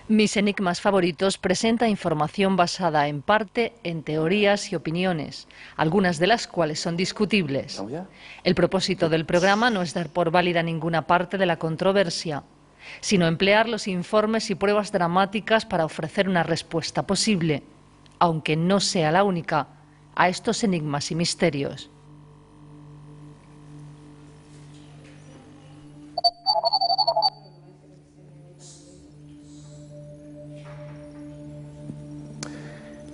Mis enigmas favoritos presenta información basada en parte en teorías y opiniones, algunas de las cuales son discutibles. El propósito del programa no es dar por válida ninguna parte de la controversia, sino emplear los informes y pruebas dramáticas para ofrecer una respuesta posible, aunque no sea la única, a estos enigmas y misterios.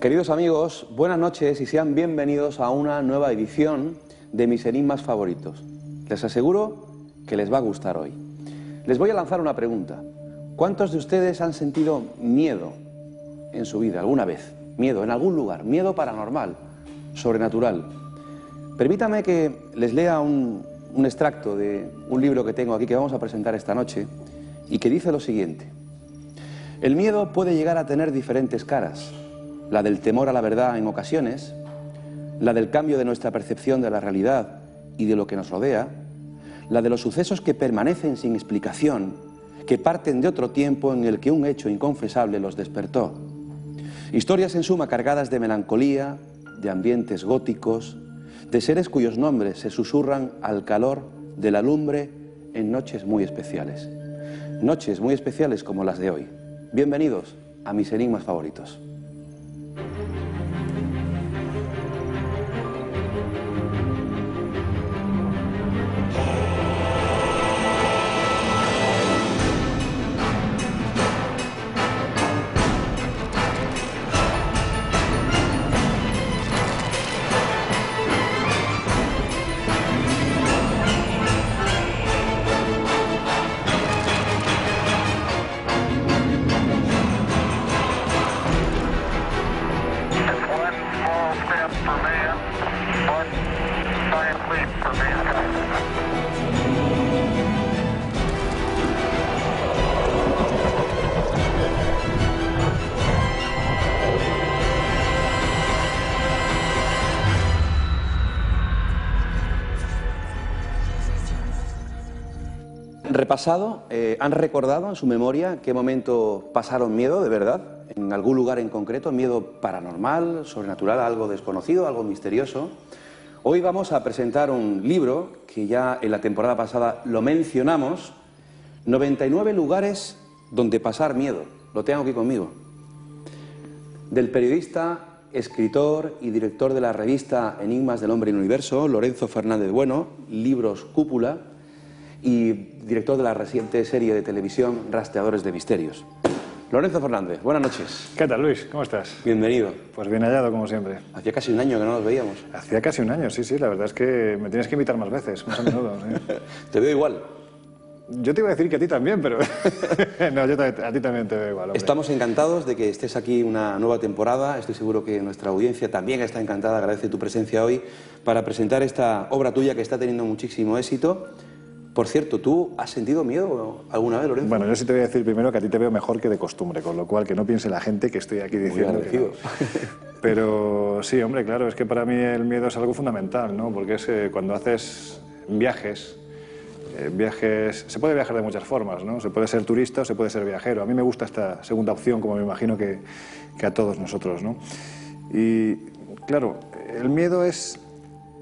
Queridos amigos, buenas noches y sean bienvenidos a una nueva edición de Mis enigmas favoritos. Les aseguro que les va a gustar hoy. Les voy a lanzar una pregunta. ¿Cuántos de ustedes han sentido miedo en su vida alguna vez? Miedo en algún lugar, miedo paranormal, sobrenatural. Permítame que les lea un extracto de un libro que tengo aquí que vamos a presentar esta noche y que dice lo siguiente. El miedo puede llegar a tener diferentes caras. La del temor a la verdad en ocasiones, la del cambio de nuestra percepción de la realidad y de lo que nos rodea, la de los sucesos que permanecen sin explicación, que parten de otro tiempo en el que un hecho inconfesable los despertó. Historias en suma cargadas de melancolía, de ambientes góticos, de seres cuyos nombres se susurran al calor de la lumbre en noches muy especiales. Noches muy especiales como las de hoy. Bienvenidos a Mis enigmas favoritos. Repasado, ¿han recordado en su memoria qué momento pasaron miedo de verdad? ¿En algún lugar en concreto? ¿Miedo paranormal, sobrenatural, algo desconocido, algo misterioso? Hoy vamos a presentar un libro que ya en la temporada pasada lo mencionamos, 99 lugares donde pasar miedo. Lo tengo aquí conmigo. Del periodista, escritor y director de la revista Enigmas del Hombre y el Universo, Lorenzo Fernández Bueno, libros Cúpula, y director de la reciente serie de televisión Rastreadores de Misterios. Lorenzo Fernández, buenas noches. ¿Qué tal, Luis? ¿Cómo estás? Bienvenido. Pues bien hallado, como siempre. Hacía casi un año que no nos veíamos. Hacía casi un año, sí, la verdad es que me tienes que invitar más veces, más a menudo. ¿Sí? Te veo igual. Yo te iba a decir que a ti también, pero... no, a ti también te veo igual, hombre. Estamos encantados de que estés aquí una nueva temporada. Estoy seguro que nuestra audiencia también está encantada, agradece tu presencia hoy, para presentar esta obra tuya que está teniendo muchísimo éxito. Por cierto, ¿tú has sentido miedo alguna vez, Lorenzo? Bueno, yo sí te voy a decir primero que a ti te veo mejor que de costumbre, con lo cual que no piense la gente que estoy aquí diciendo que no. Pero sí, hombre, claro, es que para mí el miedo es algo fundamental, ¿no? Porque es cuando haces viajes, se puede viajar de muchas formas, ¿no? Se puede ser turista o se puede ser viajero. A mí me gusta esta segunda opción, como me imagino que a todos nosotros, ¿no? Y claro, el miedo es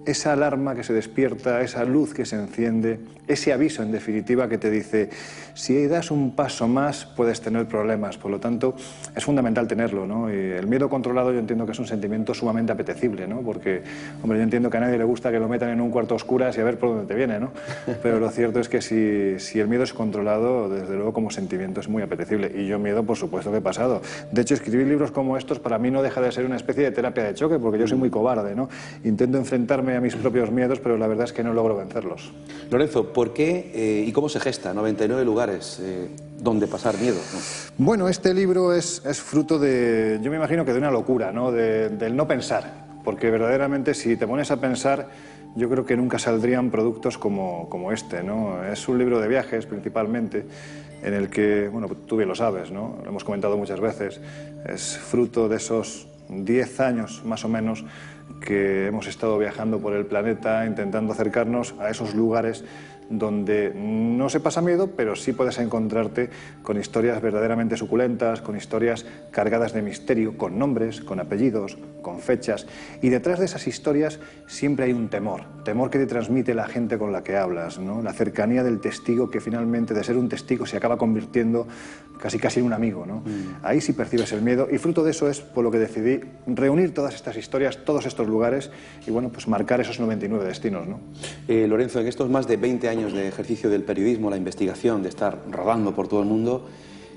esa alarma que se despierta, esa luz que se enciende, ese aviso en definitiva que te dice si das un paso más puedes tener problemas, por lo tanto es fundamental tenerlo, ¿no? Y el miedo controlado yo entiendo que es un sentimiento sumamente apetecible, ¿no? Porque, hombre, yo entiendo que a nadie le gusta que lo metan en un cuarto a oscuras y a ver por dónde te viene, ¿no? Pero lo cierto es que si el miedo es controlado, desde luego como sentimiento es muy apetecible, y yo miedo por supuesto que he pasado. De hecho, escribir libros como estos para mí no deja de ser una especie de terapia de choque, porque yo soy muy cobarde, ¿no? Intento enfrentarme a mis propios miedos, pero la verdad es que no logro vencerlos. Lorenzo, ¿por qué y cómo se gesta 99 lugares donde pasar miedo, ¿no? Bueno, este libro es fruto de, yo me imagino que de una locura, ¿no? Del no pensar, porque verdaderamente si te pones a pensar, yo creo que nunca saldrían productos como este, ¿no? Es un libro de viajes principalmente, en el que, bueno, tú bien lo sabes, ¿no? Lo hemos comentado muchas veces, es fruto de esos 10 años más o menos que hemos estado viajando por el planeta intentando acercarnos a esos lugares donde no se pasa miedo, pero sí puedes encontrarte con historias verdaderamente suculentas, con historias cargadas de misterio, con nombres, con apellidos, con fechas, y detrás de esas historias siempre hay un temor que te transmite la gente con la que hablas, ¿no? La cercanía del testigo, que finalmente de ser un testigo se acaba convirtiendo casi en un amigo, ¿no? Ahí sí percibes el miedo, y fruto de eso es por lo que decidí reunir todas estas historias, todos estos lugares, y bueno, pues marcar esos 99 destinos, ¿no? Lorenzo, en estos más de 20 años de ejercicio del periodismo, la investigación, de estar rodando por todo el mundo,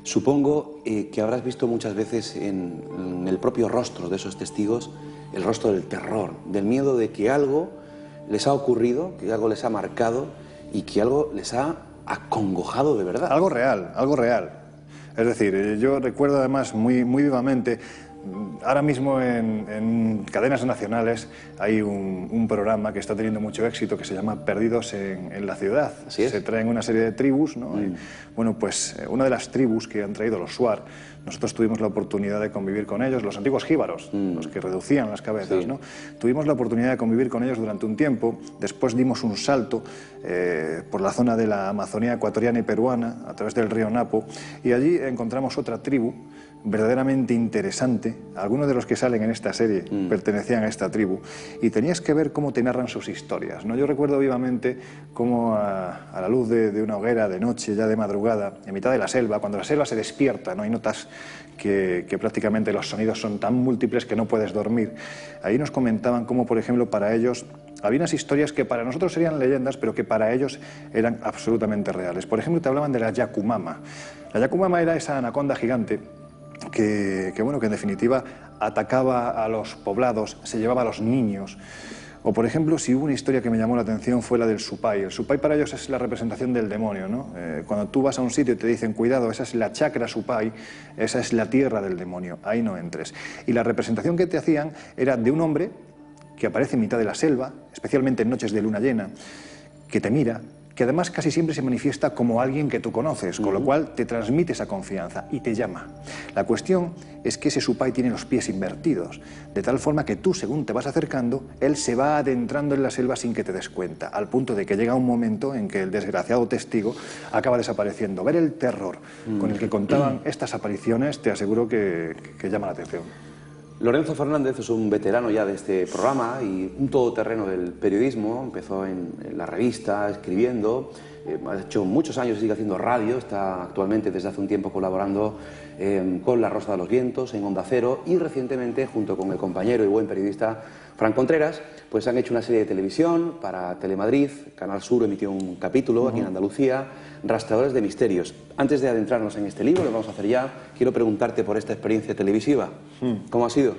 supongo que habrás visto muchas veces en el propio rostro de esos testigos el rostro del terror, del miedo de que algo les ha ocurrido, que algo les ha marcado y que algo les ha acongojado de verdad. Algo real, algo real. Es decir, yo recuerdo además muy vivamente, ahora mismo en cadenas nacionales hay un programa que está teniendo mucho éxito que se llama Perdidos en la ciudad. Así es. Se traen una serie de tribus, ¿no? Bueno, pues una de las tribus que han traído los Shuar, nosotros tuvimos la oportunidad de convivir con ellos, los antiguos jíbaros, los que reducían las cabezas, sí, ¿no? Tuvimos la oportunidad de convivir con ellos durante un tiempo, después dimos un salto por la zona de la Amazonía ecuatoriana y peruana, a través del río Napo, y allí encontramos otra tribu verdaderamente interesante. Algunos de los que salen en esta serie pertenecían a esta tribu, y tenías que ver cómo te narran sus historias, ¿no? Yo recuerdo vivamente cómo a la luz de una hoguera de noche, ya de madrugada, en mitad de la selva, cuando la selva se despierta, ¿no? Y notas que prácticamente los sonidos son tan múltiples que no puedes dormir. Ahí nos comentaban cómo, por ejemplo, para ellos había unas historias que para nosotros serían leyendas, pero que para ellos eran absolutamente reales. Por ejemplo, te hablaban de la Yakumama. La Yakumama era esa anaconda gigante que en definitiva atacaba a los poblados, se llevaba a los niños. O, por ejemplo, si hubo una historia que me llamó la atención fue la del Supai. El Supai para ellos es la representación del demonio, ¿no? Cuando tú vas a un sitio y te dicen, cuidado, esa es la chakra Supai, esa es la tierra del demonio, ahí no entres. Y la representación que te hacían era de un hombre que aparece en mitad de la selva, especialmente en noches de luna llena, que te mira, que además casi siempre se manifiesta como alguien que tú conoces, con lo cual te transmite esa confianza y te llama. La cuestión es que ese Supai tiene los pies invertidos, de tal forma que tú, según te vas acercando, él se va adentrando en la selva sin que te des cuenta, al punto de que llega un momento en que el desgraciado testigo acaba desapareciendo. Ver el terror con el que contaban estas apariciones, te aseguro que llama la atención. Lorenzo Fernández es un veterano ya de este programa y un todoterreno del periodismo. Empezó en la revista, escribiendo, ha hecho muchos años y sigue haciendo radio, está actualmente desde hace un tiempo colaborando con La Rosa de los Vientos, en Onda Cero, y recientemente, junto con el compañero y buen periodista Fran Contreras, pues han hecho una serie de televisión para Telemadrid. Canal Sur emitió un capítulo aquí en Andalucía, Rastreadores de Misterios. Antes de adentrarnos en este libro, lo vamos a hacer ya, quiero preguntarte por esta experiencia televisiva. ¿Cómo ha sido?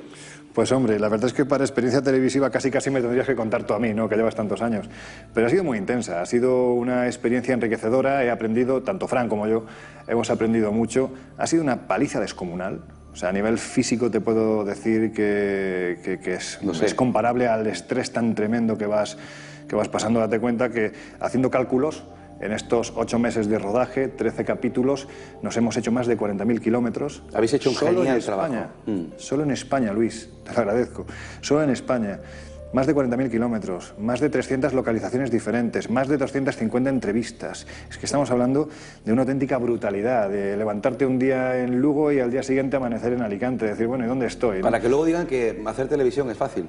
Pues hombre, la verdad es que para experiencia televisiva casi me tendrías que contar tú a mí, ¿no? Que llevas tantos años. Pero ha sido muy intensa, ha sido una experiencia enriquecedora, he aprendido, tanto Fran como yo, hemos aprendido mucho. Ha sido una paliza descomunal. O sea, a nivel físico te puedo decir que es comparable al estrés tan tremendo que vas pasando. Date cuenta que, haciendo cálculos, en estos 8 meses de rodaje, 13 capítulos, nos hemos hecho más de 40.000 kilómetros. Habéis hecho un genial trabajo. Solo en España, Luis, te lo agradezco. Solo en España. Más de 40.000 kilómetros, más de 300 localizaciones diferentes, más de 250 entrevistas. Es que estamos hablando de una auténtica brutalidad, de levantarte un día en Lugo y al día siguiente amanecer en Alicante, decir, bueno, ¿y dónde estoy? ¿No? Para que luego digan que hacer televisión es fácil.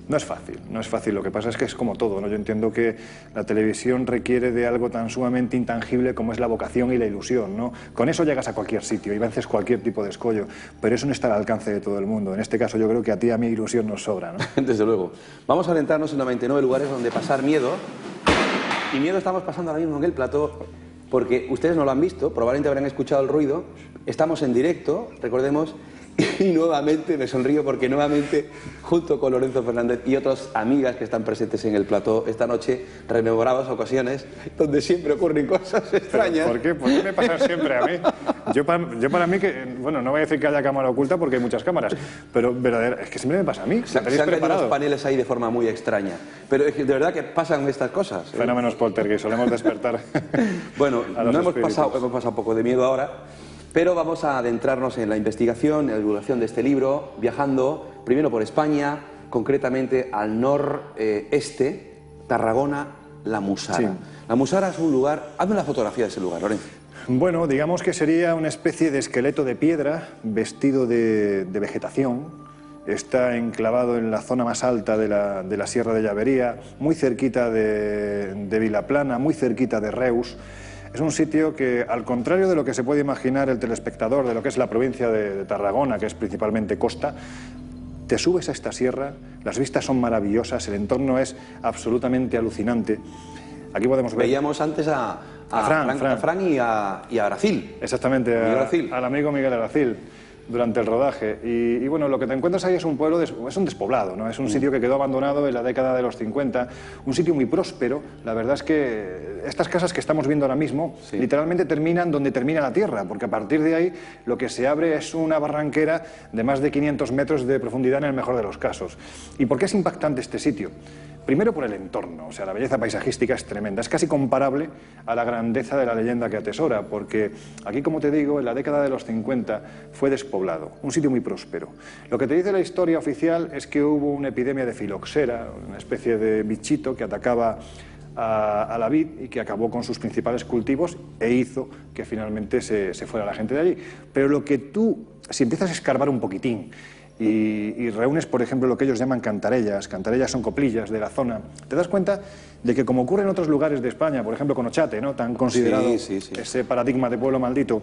No es fácil, no es fácil. Lo que pasa es que es como todo, ¿no? Yo entiendo que la televisión requiere de algo tan sumamente intangible como es la vocación y la ilusión, ¿no? Con eso llegas a cualquier sitio y vences cualquier tipo de escollo, pero eso no está al alcance de todo el mundo. En este caso yo creo que a ti y a mí ilusión nos sobra, ¿no? Desde luego. Vamos a adentrarnos en 99 lugares donde pasar miedo. Y miedo estamos pasando ahora mismo en el plató, porque ustedes no lo han visto, probablemente habrán escuchado el ruido. Estamos en directo, recordemos. Y nuevamente me sonrío porque nuevamente, junto con Lorenzo Fernández y otras amigas que están presentes en el plató esta noche, rememoramos ocasiones donde siempre ocurren cosas extrañas. ¿Por qué? ¿Por qué me pasa siempre a mí? Yo para mí que, bueno, no voy a decir que haya cámara oculta porque hay muchas cámaras, pero es que siempre me pasa a mí. Se han caído los paneles ahí de forma muy extraña, pero es que de verdad que pasan estas cosas. Fenómenos poltergeist, solemos despertar. Bueno, hemos pasado un poco de miedo ahora. Pero vamos a adentrarnos en la investigación, en la divulgación de este libro, viajando primero por España, concretamente al noreste, Tarragona la Musara. Sí. La Musara es un lugar... Hazme una fotografía de ese lugar, Lorenzo. Bueno, digamos que sería una especie de esqueleto de piedra vestido de vegetación. Está enclavado en la zona más alta de la Sierra de Llavería, muy cerquita de Vilaplana, muy cerquita de Reus. Es un sitio que, al contrario de lo que se puede imaginar el telespectador de lo que es la provincia de Tarragona, que es principalmente costa, te subes a esta sierra, las vistas son maravillosas, el entorno es absolutamente alucinante. Aquí podemos ver... Veíamos antes a Fran y a Aracil. Exactamente, al amigo Miguel Aracil, durante el rodaje. Y bueno, lo que te encuentras ahí es un pueblo, es un despoblado, ¿no? Es un sitio que quedó abandonado en la década de los 50, un sitio muy próspero. La verdad es que estas casas que estamos viendo ahora mismo, literalmente terminan donde termina la tierra, porque a partir de ahí lo que se abre es una barranquera de más de 500 metros de profundidad en el mejor de los casos. ¿Y por qué es impactante este sitio? Primero por el entorno, o sea, la belleza paisajística es tremenda, es casi comparable a la grandeza de la leyenda que atesora, porque aquí, como te digo, en la década de los 50 fue despoblado, un sitio muy próspero. Lo que te dice la historia oficial es que hubo una epidemia de filoxera, una especie de bichito que atacaba a la vid y que acabó con sus principales cultivos e hizo que finalmente se fuera la gente de allí. Pero lo que tú, si empiezas a escarbar un poquitín, y reúnes, por ejemplo, lo que ellos llaman cantarellas. Cantarellas son coplillas de la zona. Te das cuenta de que, como ocurre en otros lugares de España, por ejemplo con Ochate, ¿no?, tan considerado ese paradigma de pueblo maldito,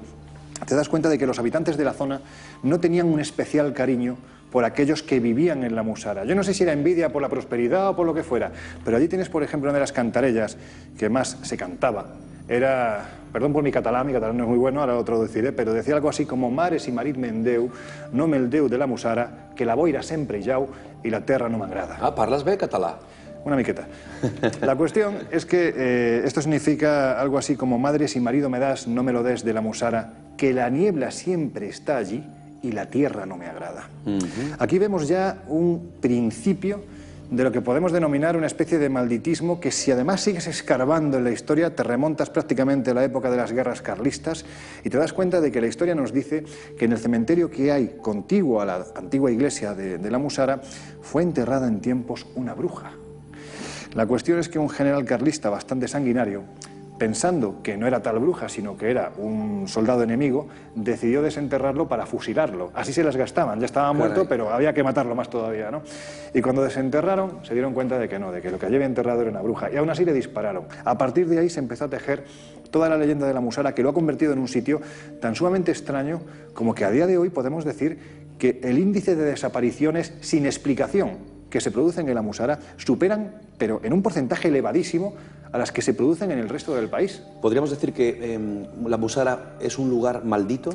te das cuenta de que los habitantes de la zona no tenían un especial cariño por aquellos que vivían en la Musara. Yo no sé si era envidia por la prosperidad o por lo que fuera, pero allí tienes, por ejemplo, una de las cantarellas que más se cantaba. Era, perdón por mi catalán no es muy bueno, ahora lo traduciré, pero decía algo así como: mares i marit mendeu, no me'l deu de la Musara, que la boira sempre jau i la terra no m'agrada. Ah, parles bé català? Una miqueta. La cuestión es que esto significa algo así como: madre, si marido me das, no me lo des de la Musara, que la niebla siempre está allí y la tierra no me agrada. Aquí vemos ya un principio de lo que podemos denominar una especie de malditismo que, si además sigues escarbando en la historia, te remontas prácticamente a la época de las guerras carlistas y te das cuenta de que la historia nos dice que en el cementerio que hay contiguo a la antigua iglesia de la Musara fue enterrada en tiempos una bruja. La cuestión es que un general carlista bastante sanguinario, pensando que no era tal bruja, sino que era un soldado enemigo, decidió desenterrarlo para fusilarlo. Así se las gastaban, ya estaba muerto, pero había que matarlo más todavía, ¿no? Y cuando desenterraron, se dieron cuenta de que no, de que lo que allí había enterrado era una bruja, y aún así le dispararon. A partir de ahí se empezó a tejer toda la leyenda de la Musara, que lo ha convertido en un sitio tan sumamente extraño como que a día de hoy podemos decir que el índice de desapariciones sin explicación que se producen en la Musara superan, pero en un porcentaje elevadísimo, a las que se producen en el resto del país. ¿Podríamos decir que la Musara es un lugar maldito?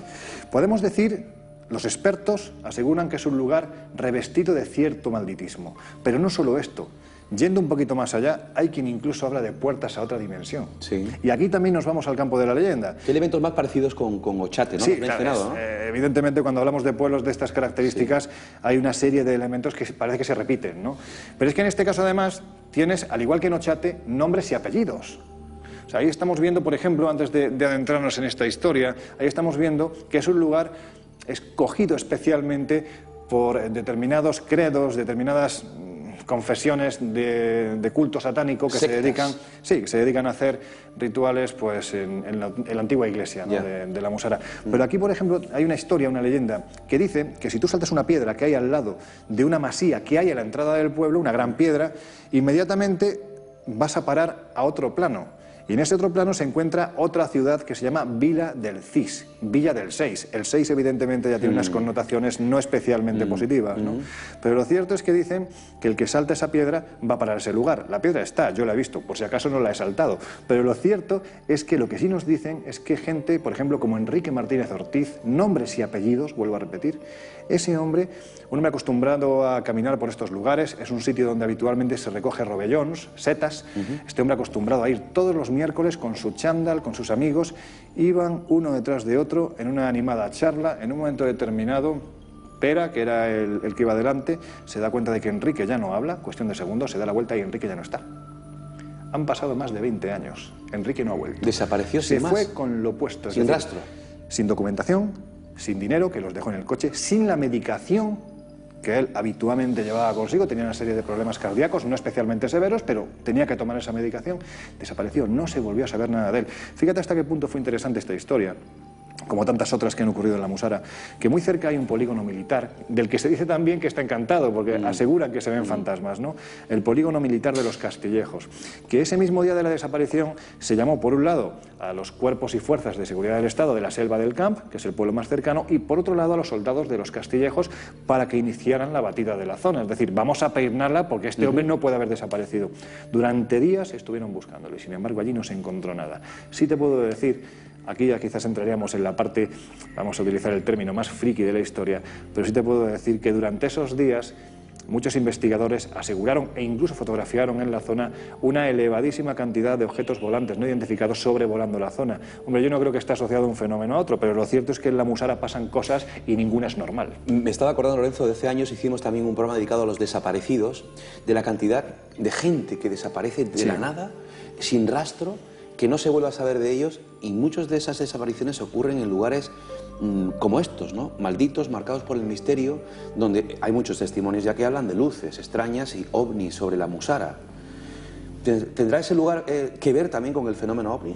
Podemos decir, los expertos aseguran que es un lugar revestido de cierto malditismo. Pero no solo esto. Yendo un poquito más allá, hay quien incluso habla de puertas a otra dimensión. Sí. Y aquí también nos vamos al campo de la leyenda. ¿Qué elementos más parecidos con Ochate, ¿no? Sí, mencionado, ¿no? Evidentemente, cuando hablamos de pueblos de estas características, hay una serie de elementos que parece que se repiten, ¿no? Pero es que en este caso, además, tienes, al igual que en Ochate, nombres y apellidos. O sea, ahí estamos viendo, por ejemplo, antes de adentrarnos en esta historia, ahí estamos viendo que es un lugar escogido especialmente por determinados credos, determinadas confesiones de culto satánico que se dedican a hacer rituales, pues en la antigua iglesia, ¿no? de la Musara. Pero aquí, por ejemplo, hay una historia, una leyenda que dice que si tú saltas una piedra que hay al lado de una masía que hay a la entrada del pueblo, una gran piedra, inmediatamente vas a parar a otro plano. Y en ese otro plano se encuentra otra ciudad que se llama Vila del Cis, Villa del Seis. El Seis, evidentemente, ya tiene unas connotaciones no especialmente positivas, ¿no? Pero lo cierto es que dicen que el que salta esa piedra va a parar a ese lugar. La piedra está, yo la he visto, por si acaso no la he saltado. Pero lo cierto es que lo que sí nos dicen es que gente, por ejemplo, como Enrique Martínez Ortiz, nombres y apellidos, vuelvo a repetir, ese hombre, un hombre acostumbrado a caminar por estos lugares, es un sitio donde habitualmente se recoge rovellons, setas. Este hombre acostumbrado a ir todos los miércoles con su chándal, con sus amigos, iban uno detrás de otro en una animada charla. En un momento determinado, Pera, que era el que iba adelante, se da cuenta de que Enrique ya no habla, cuestión de segundos, se da la vuelta y Enrique ya no está. Han pasado más de 20 años, Enrique no ha vuelto. ¿Desapareció sin más? Se fue con lo opuesto. Sin rastro. Sin documentación, sin dinero, que los dejó en el coche, sin la medicación que él habitualmente llevaba consigo, tenía una serie de problemas cardíacos, no especialmente severos, pero tenía que tomar esa medicación, desapareció, no se volvió a saber nada de él. Fíjate hasta qué punto fue interesante esta historia, como tantas otras que han ocurrido en la Musara, que muy cerca hay un polígono militar, del que se dice también que está encantado, porque aseguran que se ven fantasmas, ¿no? El polígono militar de los Castillejos, que ese mismo día de la desaparición se llamó, por un lado, a los cuerpos y fuerzas de seguridad del Estado de la Selva del Camp, que es el pueblo más cercano, y por otro lado a los soldados de los Castillejos para que iniciaran la batida de la zona, es decir, vamos a peinarla porque este hombre no puede haber desaparecido. Durante días estuvieron buscándolo y sin embargo allí no se encontró nada. Sí te puedo decir, aquí ya quizás entraríamos en la parte, vamos a utilizar el término más friki de la historia, pero sí te puedo decir que durante esos días muchos investigadores aseguraron e incluso fotografiaron en la zona una elevadísima cantidad de objetos volantes no identificados sobrevolando la zona. Hombre, yo no creo que esté asociado un fenómeno a otro, pero lo cierto es que en la Musara pasan cosas y ninguna es normal. Me estaba acordando, Lorenzo, de hace años hicimos también un programa dedicado a los desaparecidos, de la cantidad de gente que desaparece de la nada, sin rastro, que no se vuelve a saber de ellos, y muchas de esas desapariciones ocurren en lugares como estos, ¿no? Malditos, marcados por el misterio, donde hay muchos testimonios ya que hablan de luces extrañas y ovnis sobre la Musara. ¿Tendrá ese lugar que ver también con el fenómeno ovni?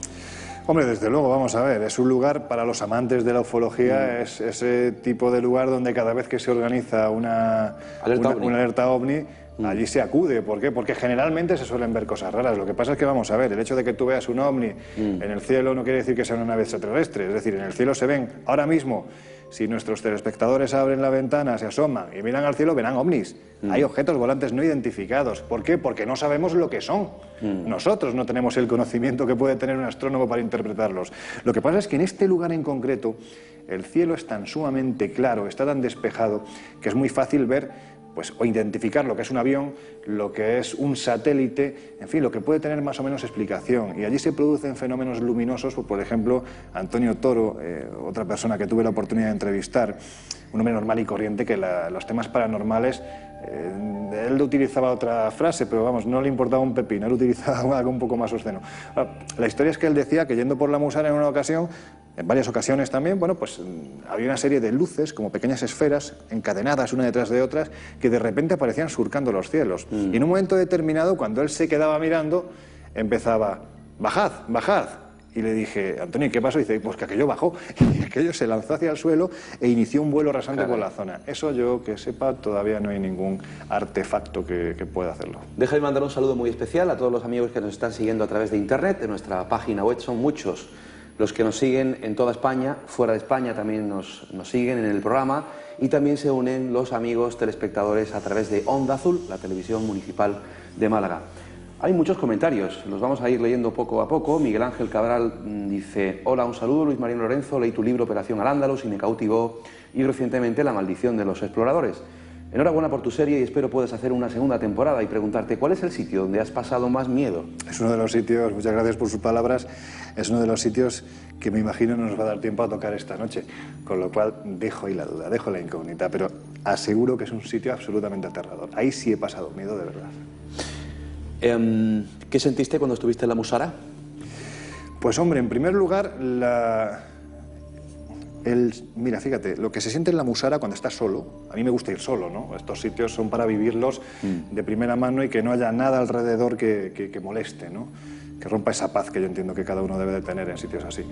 Hombre, desde luego, vamos a ver, es un lugar para los amantes de la ufología, es ese tipo de lugar donde cada vez que se organiza una alerta ovni, allí se acude. ¿Por qué? Porque generalmente se suelen ver cosas raras. Lo que pasa es que, vamos a ver, el hecho de que tú veas un ovni en el cielo no quiere decir que sea una nave extraterrestre. Es decir, en el cielo se ven, ahora mismo, si nuestros telespectadores abren la ventana, se asoman y miran al cielo, verán ovnis. Hay objetos volantes no identificados. ¿Por qué? Porque no sabemos lo que son. Nosotros no tenemos el conocimiento que puede tener un astrónomo para interpretarlos. Lo que pasa es que en este lugar en concreto, el cielo es tan sumamente claro, está tan despejado, que es muy fácil ver, pues, o identificar lo que es un avión, lo que es un satélite, en fin, lo que puede tener más o menos explicación. Y allí se producen fenómenos luminosos, pues, por ejemplo, Antonio Toro, otra persona que tuve la oportunidad de entrevistar, un hombre normal y corriente que los temas paranormales, él utilizaba otra frase, pero vamos, no le importaba un pepino, él utilizaba algo un poco más obsceno. La historia es que él decía que yendo por la Musara en una ocasión, en varias ocasiones también, bueno, pues había una serie de luces, como pequeñas esferas, encadenadas una detrás de otras, que de repente aparecían surcando los cielos. Y en un momento determinado, cuando él se quedaba mirando, empezaba, bajad, bajad. Y le dije, Antonio, ¿qué pasó? Y dice, pues que aquello bajó. Y aquello se lanzó hacia el suelo e inició un vuelo rasante por la zona. Eso yo, que sepa, todavía no hay ningún artefacto que pueda hacerlo. Déjame mandar un saludo muy especial a todos los amigos que nos están siguiendo a través de internet, de nuestra página web. Son muchos los que nos siguen en toda España, fuera de España también nos siguen en el programa, y también se unen los amigos telespectadores a través de Onda Azul, la televisión municipal de Málaga. Hay muchos comentarios, los vamos a ir leyendo poco a poco. Miguel Ángel Cabral dice: hola, un saludo, Luis Marín Lorenzo, leí tu libro Operación Al-Ándalus y me cautivó, y recientemente La maldición de los exploradores. Enhorabuena por tu serie y espero puedas hacer una segunda temporada, y preguntarte, ¿cuál es el sitio donde has pasado más miedo? Es uno de los sitios, muchas gracias por sus palabras, es uno de los sitios que me imagino no nos va a dar tiempo a tocar esta noche, con lo cual dejo ahí la duda, dejo la incógnita, pero aseguro que es un sitio absolutamente aterrador. Ahí sí he pasado miedo de verdad. ¿Qué sentiste cuando estuviste en la Musara? Pues hombre, en primer lugar, mira, fíjate, lo que se siente en la Musara cuando estás solo, a mí me gusta ir solo, ¿no? Estos sitios son para vivirlos de primera mano y que no haya nada alrededor que moleste, ¿no? Que rompa esa paz que yo entiendo que cada uno debe de tener en sitios así.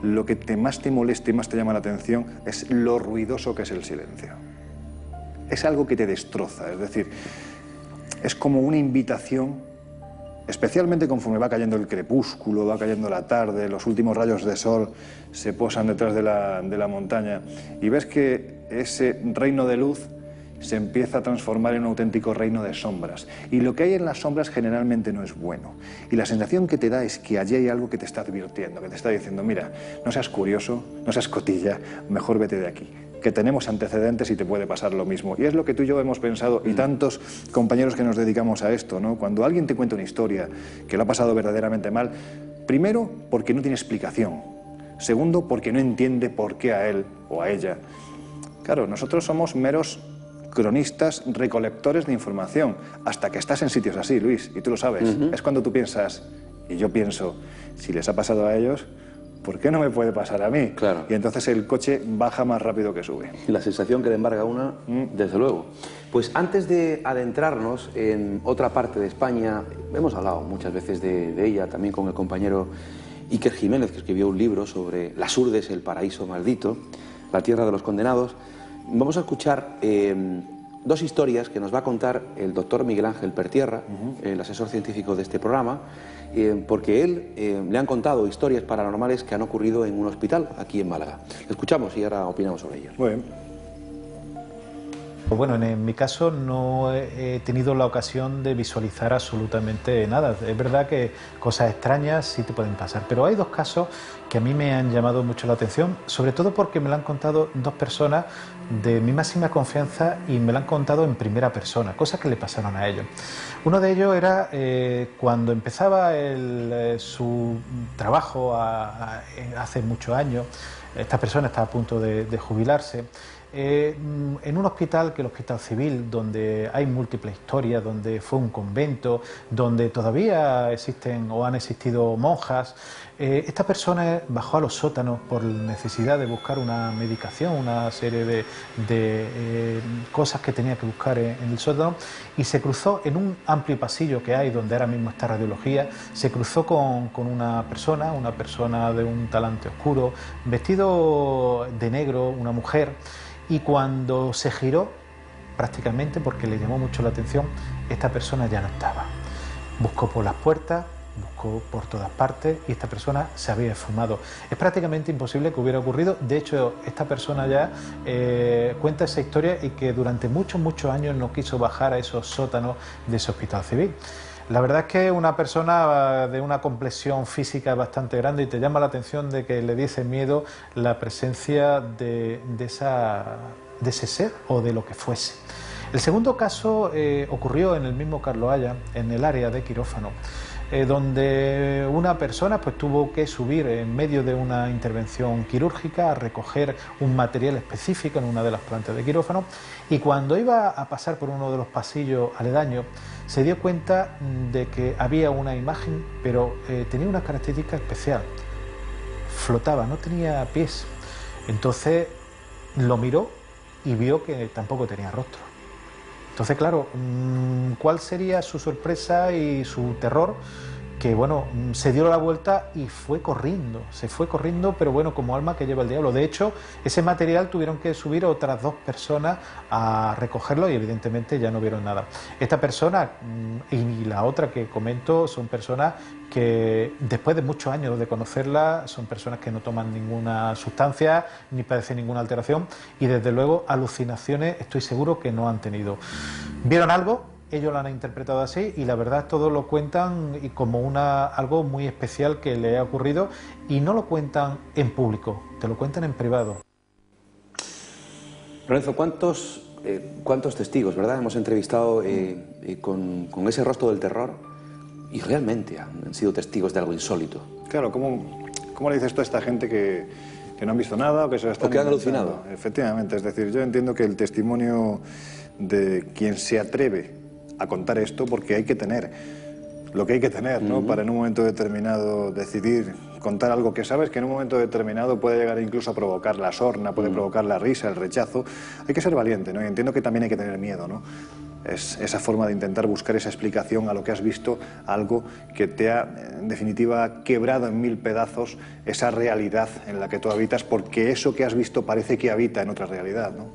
Lo que más te molesta y más te llama la atención es lo ruidoso que es el silencio. Es algo que te destroza, es decir, es como una invitación, especialmente conforme va cayendo el crepúsculo, va cayendo la tarde, los últimos rayos de sol se posan detrás de la montaña y ves que ese reino de luz se empieza a transformar en un auténtico reino de sombras. Y lo que hay en las sombras generalmente no es bueno. Y la sensación que te da es que allí hay algo que te está advirtiendo, que te está diciendo, mira, no seas curioso, no seas cotilla, mejor vete de aquí, que tenemos antecedentes y te puede pasar lo mismo. Y es lo que tú y yo hemos pensado, y tantos compañeros que nos dedicamos a esto, ¿no? Cuando alguien te cuenta una historia que lo ha pasado verdaderamente mal, primero, porque no tiene explicación. Segundo, porque no entiende por qué a él o a ella. Claro, nosotros somos meros cronistas, recolectores de información, hasta que estás en sitios así, Luis, y tú lo sabes. Es cuando tú piensas, y yo pienso, si les ha pasado a ellos, ¿por qué no me puede pasar a mí? Claro. Y entonces el coche baja más rápido que sube. Y la sensación que le embarga a una, desde luego. Pues antes de adentrarnos en otra parte de España, hemos hablado muchas veces de ella, también con el compañero Iker Jiménez, que escribió un libro sobre Las Urdes, el paraíso maldito, la tierra de los condenados. Vamos a escuchar dos historias que nos va a contar el doctor Miguel Ángel Pertierra, el asesor científico de este programa, porque él le han contado historias paranormales que han ocurrido en un hospital aquí en Málaga. Escuchamos y ahora opinamos sobre ellos. Muy bien. Bueno, en mi caso no he tenido la ocasión de visualizar absolutamente nada. Es verdad que cosas extrañas sí te pueden pasar, pero hay dos casos que a mí me han llamado mucho la atención, sobre todo porque me lo han contado dos personas de mi máxima confianza y me lo han contado en primera persona, cosas que le pasaron a ellos. Uno de ellos era cuando empezaba su trabajo hace muchos años. Esta persona estaba a punto de jubilarse. En un hospital, que es el Hospital Civil, donde hay múltiples historias, donde fue un convento, donde todavía existen o han existido monjas, esta persona bajó a los sótanos por necesidad de buscar una medicación, una serie de cosas que tenía que buscar en el sótano, y se cruzó en un amplio pasillo que hay donde ahora mismo está radiología, se cruzó con una persona de un talante oscuro, vestido de negro, una mujer. Y cuando se giró, prácticamente porque le llamó mucho la atención, esta persona ya no estaba. Buscó por las puertas, buscó por todas partes y esta persona se había esfumado. Es prácticamente imposible que hubiera ocurrido. De hecho, esta persona ya cuenta esa historia y que durante muchos años no quiso bajar a esos sótanos de ese hospital civil. La verdad es que una persona de una complexión física bastante grande y te llama la atención de que le diese miedo la presencia de ese ser o de lo que fuese. El segundo caso ocurrió en el mismo Carlos Haya, en el área de quirófano, donde una persona pues tuvo que subir en medio de una intervención quirúrgica a recoger un material específico en una de las plantas de quirófano, y cuando iba a pasar por uno de los pasillos aledaños se dio cuenta de que había una imagen, pero tenía una característica especial: flotaba, no tenía pies. Entonces lo miró y vio que tampoco tenía rostro. Entonces, claro, ¿cuál sería su sorpresa y su terror? Que bueno, se dio la vuelta y fue corriendo, se fue corriendo, pero bueno, como alma que lleva el diablo. De hecho, ese material tuvieron que subir otras dos personas a recogerlo y evidentemente ya no vieron nada. Esta persona y la otra que comento son personas que después de muchos años de conocerla, son personas que no toman ninguna sustancia ni padecen ninguna alteración y desde luego alucinaciones estoy seguro que no han tenido. ¿Vieron algo? Ellos lo han interpretado así y la verdad todos lo cuentan y como algo muy especial que le ha ocurrido, y no lo cuentan en público, te lo cuentan en privado. Lorenzo, ¿cuántos testigos, verdad, hemos entrevistado con ese rostro del terror y realmente han sido testigos de algo insólito? Claro, ¿cómo le dices tú a esta gente que no han visto nada o que se están alucinado? Efectivamente, es decir, yo entiendo que el testimonio de quien se atreve a contar esto, porque hay que tener lo que hay que tener, ¿no? Para en un momento determinado decidir contar algo que sabes que en un momento determinado puede llegar incluso a provocar la sorna, puede provocar la risa, el rechazo. Hay que ser valiente, ¿no? Y entiendo que también hay que tener miedo, ¿no? Es esa forma de intentar buscar esa explicación a lo que has visto, algo que te ha, en definitiva, quebrado en mil pedazos esa realidad en la que tú habitas, porque eso que has visto parece que habita en otra realidad, ¿no?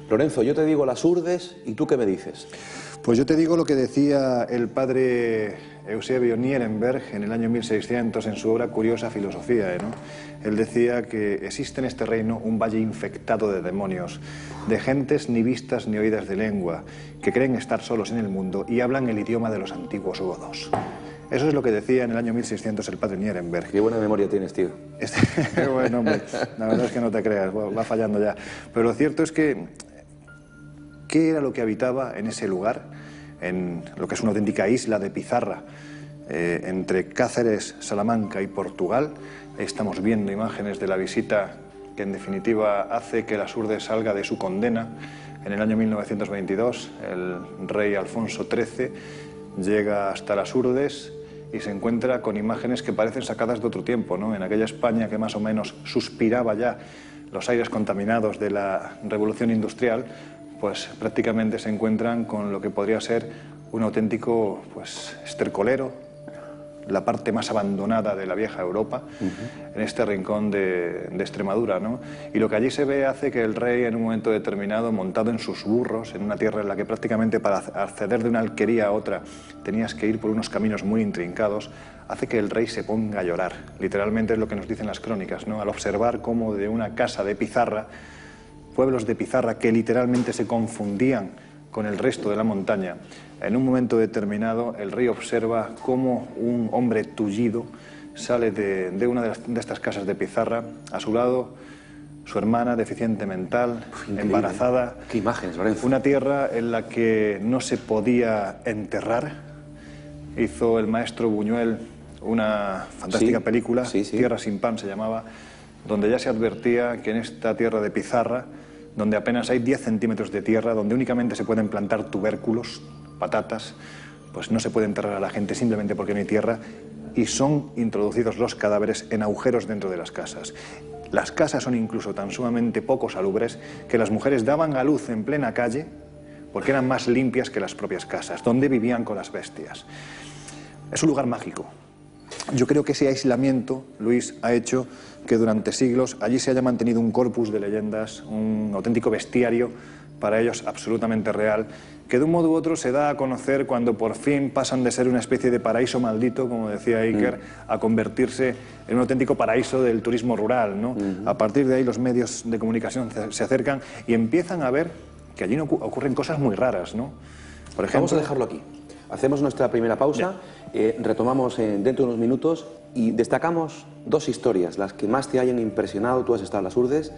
Lorenzo, yo te digo Las Urdes y ¿tú qué me dices? Pues yo te digo lo que decía el padre Eusebio Nierenberg en el año 1600 en su obra Curiosa Filosofía, ¿no? Él decía que existe en este reino un valle infectado de demonios, de gentes ni vistas ni oídas de lengua, que creen estar solos en el mundo y hablan el idioma de los antiguos godos. Eso es lo que decía en el año 1600 el padre Nierenberg. Qué buena memoria tienes, tío. Bueno, hombre, la verdad es que no te creas, va fallando ya. Pero lo cierto es que ¿qué era lo que habitaba en ese lugar, en lo que es una auténtica isla de pizarra, entre Cáceres, Salamanca y Portugal? Ahí estamos viendo imágenes de la visita que en definitiva hace que Las Urdes salga de su condena. En el año 1922 el rey Alfonso XIII llega hasta Las Urdes y se encuentra con imágenes que parecen sacadas de otro tiempo, ¿no? En aquella España que más o menos suspiraba ya los aires contaminados de la revolución industrial, pues prácticamente se encuentran con lo que podría ser un auténtico, pues, estercolero, la parte más abandonada de la vieja Europa, en este rincón de Extremadura, ¿no? Y lo que allí se ve hace que el rey, en un momento determinado, montado en sus burros, en una tierra en la que prácticamente para acceder de una alquería a otra tenías que ir por unos caminos muy intrincados, hace que el rey se ponga a llorar. Literalmente es lo que nos dicen las crónicas, ¿no? Al observar cómo de una casa de pizarra, pueblos de pizarra que literalmente se confundían con el resto de la montaña, en un momento determinado el rey observa cómo un hombre tullido sale de una de estas casas de pizarra, a su lado su hermana deficiente mental, embarazada. Qué imágenes, Lorenzo. Una tierra en la que no se podía enterrar. Hizo el maestro Buñuel una fantástica película, Tierra sin pan se llamaba, donde ya se advertía que en esta tierra de pizarra, donde apenas hay 10 centímetros de tierra, donde únicamente se pueden plantar tubérculos, patatas, pues no se puede enterrar a la gente simplemente porque no hay tierra, y son introducidos los cadáveres en agujeros dentro de las casas. Las casas son incluso tan sumamente poco salubres que las mujeres daban a luz en plena calle porque eran más limpias que las propias casas, donde vivían con las bestias. Es un lugar mágico. Yo creo que ese aislamiento, Luis, ha hecho que durante siglos allí se haya mantenido un corpus de leyendas, un auténtico bestiario, para ellos absolutamente real, que de un modo u otro se da a conocer cuando por fin pasan de ser una especie de paraíso maldito, como decía Iker, a convertirse en un auténtico paraíso del turismo rural, ¿no? A partir de ahí los medios de comunicación se acercan y empiezan a ver que allí ocurren cosas muy raras, ¿no? Por ejemplo, vamos a dejarlo aquí. Hacemos nuestra primera pausa, retomamos dentro de unos minutos y destacamos dos historias, las que más te hayan impresionado. Tú has estado en las Urdes,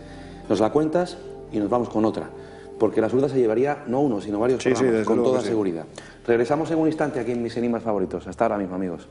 nos la cuentas y nos vamos con otra. Porque la Urdes se llevaría no uno, sino varios programas, con toda seguridad. Regresamos en un instante aquí en Mis Enigmas Favoritos. Hasta ahora mismo, amigos.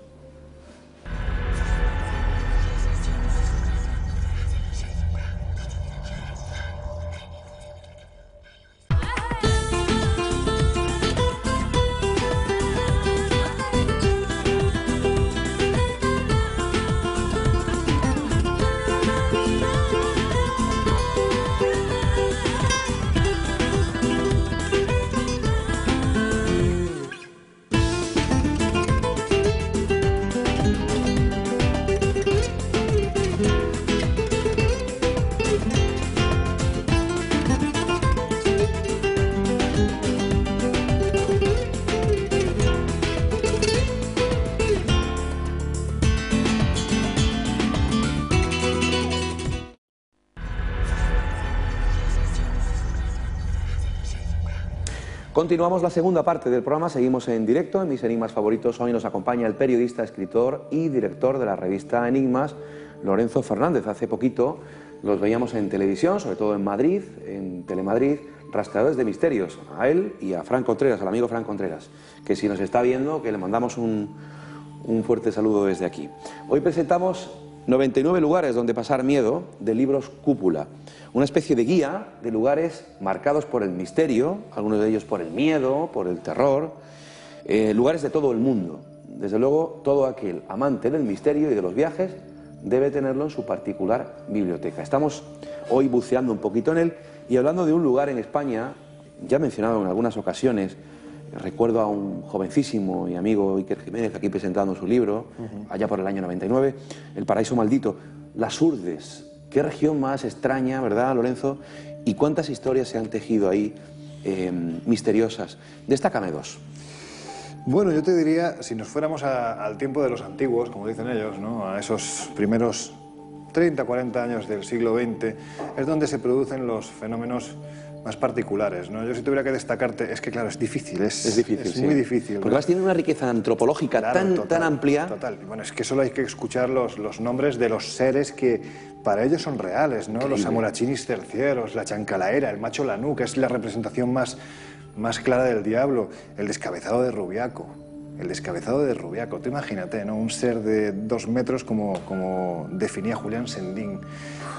Continuamos la segunda parte del programa, seguimos en directo en Mis Enigmas Favoritos. Hoy nos acompaña el periodista, escritor y director de la revista Enigmas, Lorenzo Fernández. Hace poquito los veíamos en televisión, sobre todo en Madrid, en Telemadrid, Rastreadores de Misterios, a él y a Fran Contreras, al amigo Fran Contreras, que si nos está viendo, que le mandamos un fuerte saludo desde aquí. Hoy presentamos 99 lugares donde pasar miedo, de Libros Cúpula. Una especie de guía de lugares marcados por el misterio, algunos de ellos por el miedo, por el terror, lugares de todo el mundo. Desde luego, todo aquel amante del misterio y de los viajes debe tenerlo en su particular biblioteca. Estamos hoy buceando un poquito en él y hablando de un lugar en España, ya mencionado en algunas ocasiones. Recuerdo a un jovencísimo y amigo Iker Jiménez aquí presentando su libro, allá por el año 99, El Paraíso Maldito. Las Urdes. Qué región más extraña, ¿verdad, Lorenzo? Y cuántas historias se han tejido ahí misteriosas. Destácame dos. Bueno, yo te diría, si nos fuéramos al tiempo de los antiguos, como dicen ellos, ¿no? A esos primeros 30, 40 años del siglo XX, es donde se producen los fenómenos más particulares, ¿no? Yo si tuviera que destacarte, es que claro, es difícil, es difícil, sí. Muy difícil. Porque además tiene una riqueza antropológica claro, tan amplia. Total. Bueno, es que solo hay que escuchar los nombres de los seres que para ellos son reales, ¿no? Increíble. Los amurachinis tercieros, la chancalaera, el macho lanú, que es la representación más clara del diablo, el descabezado de Rubiaco. El descabezado de Rubiaco, tú imagínate, ¿no? Un ser de 2 metros como definía Julián Sendín.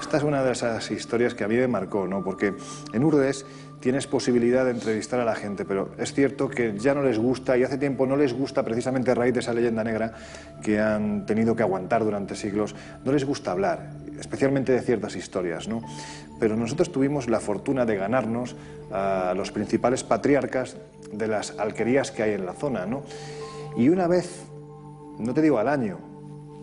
Esta es una de esas historias que a mí me marcó, ¿no? Porque en Urdes tienes posibilidad de entrevistar a la gente, pero es cierto que ya no les gusta, y hace tiempo no les gusta, precisamente a raíz de esa leyenda negra que han tenido que aguantar durante siglos, no les gusta hablar, especialmente de ciertas historias, ¿no? Pero nosotros tuvimos la fortuna de ganarnos a los principales patriarcas de las alquerías que hay en la zona, ¿no? Y una vez, no te digo al año,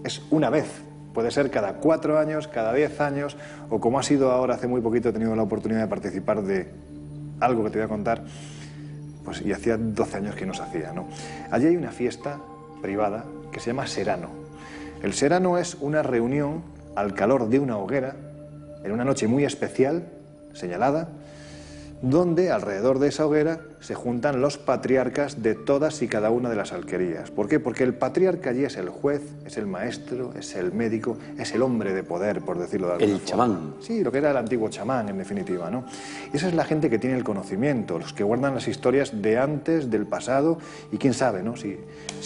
es una vez. Puede ser cada 4 años, cada 10 años, o como ha sido ahora, hace muy poquito he tenido la oportunidad de participar de algo que te voy a contar, pues, y hacía 12 años que no se hacía, ¿no? Allí hay una fiesta privada que se llama Serano. El Serano es una reunión al calor de una hoguera, en una noche muy especial, señalada, donde alrededor de esa hoguera se juntan los patriarcas de todas y cada una de las alquerías. ¿Por qué? Porque el patriarca allí es el juez, es el maestro, es el médico, es el hombre de poder, por decirlo de alguna forma. El chamán. Sí, lo que era el antiguo chamán, en definitiva, ¿no? Y esa es la gente que tiene el conocimiento, los que guardan las historias de antes, del pasado y quién sabe, ¿no? Si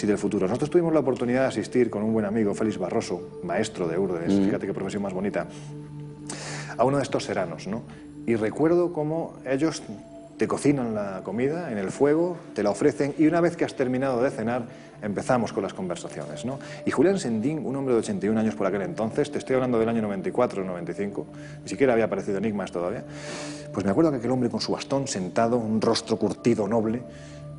del futuro. Nosotros tuvimos la oportunidad de asistir con un buen amigo, Félix Barroso, maestro de Urdes, fíjate qué profesión más bonita, a uno de estos seranos, ¿no? Y recuerdo cómo ellos te cocinan la comida en el fuego, te la ofrecen, y una vez que has terminado de cenar, empezamos con las conversaciones, ¿no? Y Julián Sendín, un hombre de 81 años por aquel entonces, te estoy hablando del año 94 o 95, ni siquiera había aparecido Enigmas todavía, pues me acuerdo que aquel hombre con su bastón sentado, un rostro curtido, noble,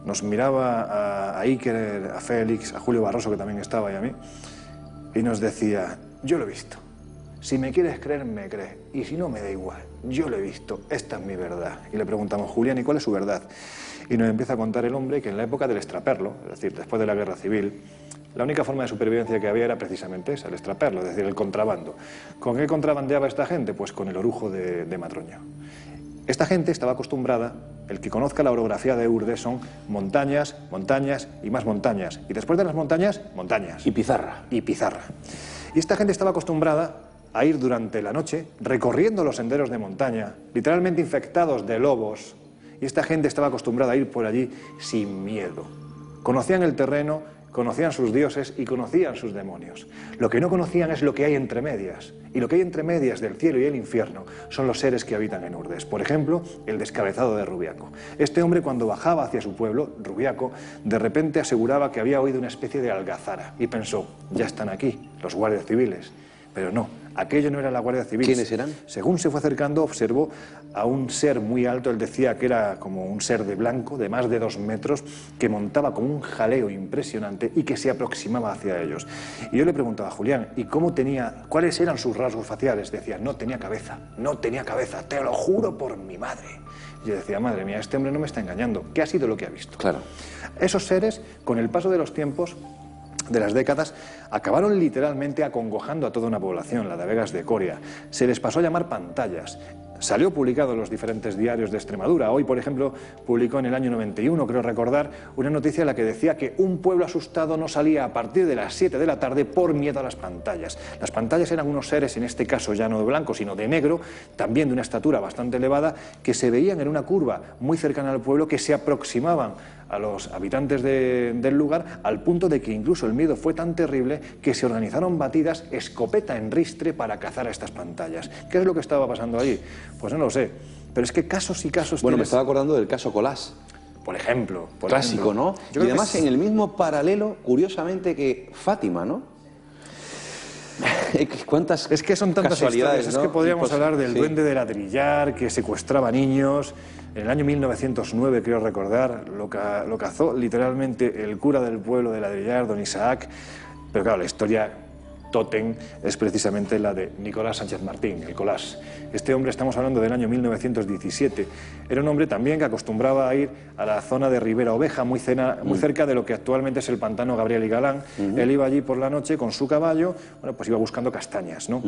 nos miraba a Iker, a Félix, a Julio Barroso, que también estaba, y a mí, y nos decía: yo lo he visto. Si me quieres creer, me crees. Y si no, me da igual. Yo lo he visto. Esta es mi verdad. Y le preguntamos: Julián, ¿y cuál es su verdad? Y nos empieza a contar el hombre que en la época del extraperlo, es decir, después de la Guerra Civil, la única forma de supervivencia que había era precisamente esa, el extraperlo, es decir, el contrabando. ¿Con qué contrabandeaba esta gente? Pues con el orujo de Madroño. Esta gente estaba acostumbrada, el que conozca la orografía de Urdes, son montañas, montañas y más montañas. Y después de las montañas, montañas. Y pizarra. Y pizarra. Y esta gente estaba acostumbrada a ir durante la noche recorriendo los senderos de montaña, literalmente infectados de lobos, y esta gente estaba acostumbrada a ir por allí sin miedo. Conocían el terreno, conocían sus dioses y conocían sus demonios. Lo que no conocían es lo que hay entre medias, y lo que hay entre medias del cielo y el infierno son los seres que habitan en Urdes. Por ejemplo, el descabezado de Rubiaco. Este hombre, cuando bajaba hacia su pueblo, Rubiaco, de repente aseguraba que había oído una especie de algazara, y pensó: ya están aquí los guardias civiles. Pero no, aquello no era la Guardia Civil. ¿Quiénes eran? Según se fue acercando, observó a un ser muy alto. Él decía que era como un ser de blanco, de más de 2 metros, que montaba como un jaleo impresionante y que se aproximaba hacia ellos. Y yo le preguntaba a Julián: ¿y cuáles eran sus rasgos faciales? Decía: no tenía cabeza, te lo juro por mi madre. Y yo decía: madre mía, este hombre no me está engañando. ¿Qué ha sido lo que ha visto? Claro. Esos seres, con el paso de los tiempos, de las décadas, acabaron literalmente acongojando a toda una población, la de Vegas de Coria. Se les pasó a llamar pantallas. Salió publicado en los diferentes diarios de Extremadura. Hoy, por ejemplo, publicó en el año 91, creo recordar, una noticia en la que decía que un pueblo asustado no salía a partir de las 7 de la tarde por miedo a las pantallas. Las pantallas eran unos seres, en este caso ya no de blanco, sino de negro, también de una estatura bastante elevada, que se veían en una curva muy cercana al pueblo, que se aproximaban a los habitantes del lugar, al punto de que incluso el miedo fue tan terrible que se organizaron batidas escopeta en ristre para cazar a estas pantallas. ¿Qué es lo que estaba pasando allí? Pues no lo sé, pero es que casos y casos... Bueno, me estaba acordando del caso Colás. Por ejemplo. Clásico, ¿no? Y además en el mismo paralelo, curiosamente, que Fátima, ¿no? ¿Cuántas es que son tantas casualidades, historias, ¿no? Es que podríamos hablar del sí. duende de Ladrillar, que secuestraba niños. En el año 1909, creo recordar, lo cazó literalmente el cura del pueblo de Ladrillar, don Isaac. Pero claro, la historia tótem es precisamente la de Nicolás Sánchez Martín, el Colás. Este hombre, estamos hablando del año 1917, era un hombre también que acostumbraba a ir a la zona de Ribera Oveja, muy cerca de lo que actualmente es el pantano Gabriel y Galán. Él iba allí por la noche con su caballo, bueno, pues iba buscando castañas, ¿no?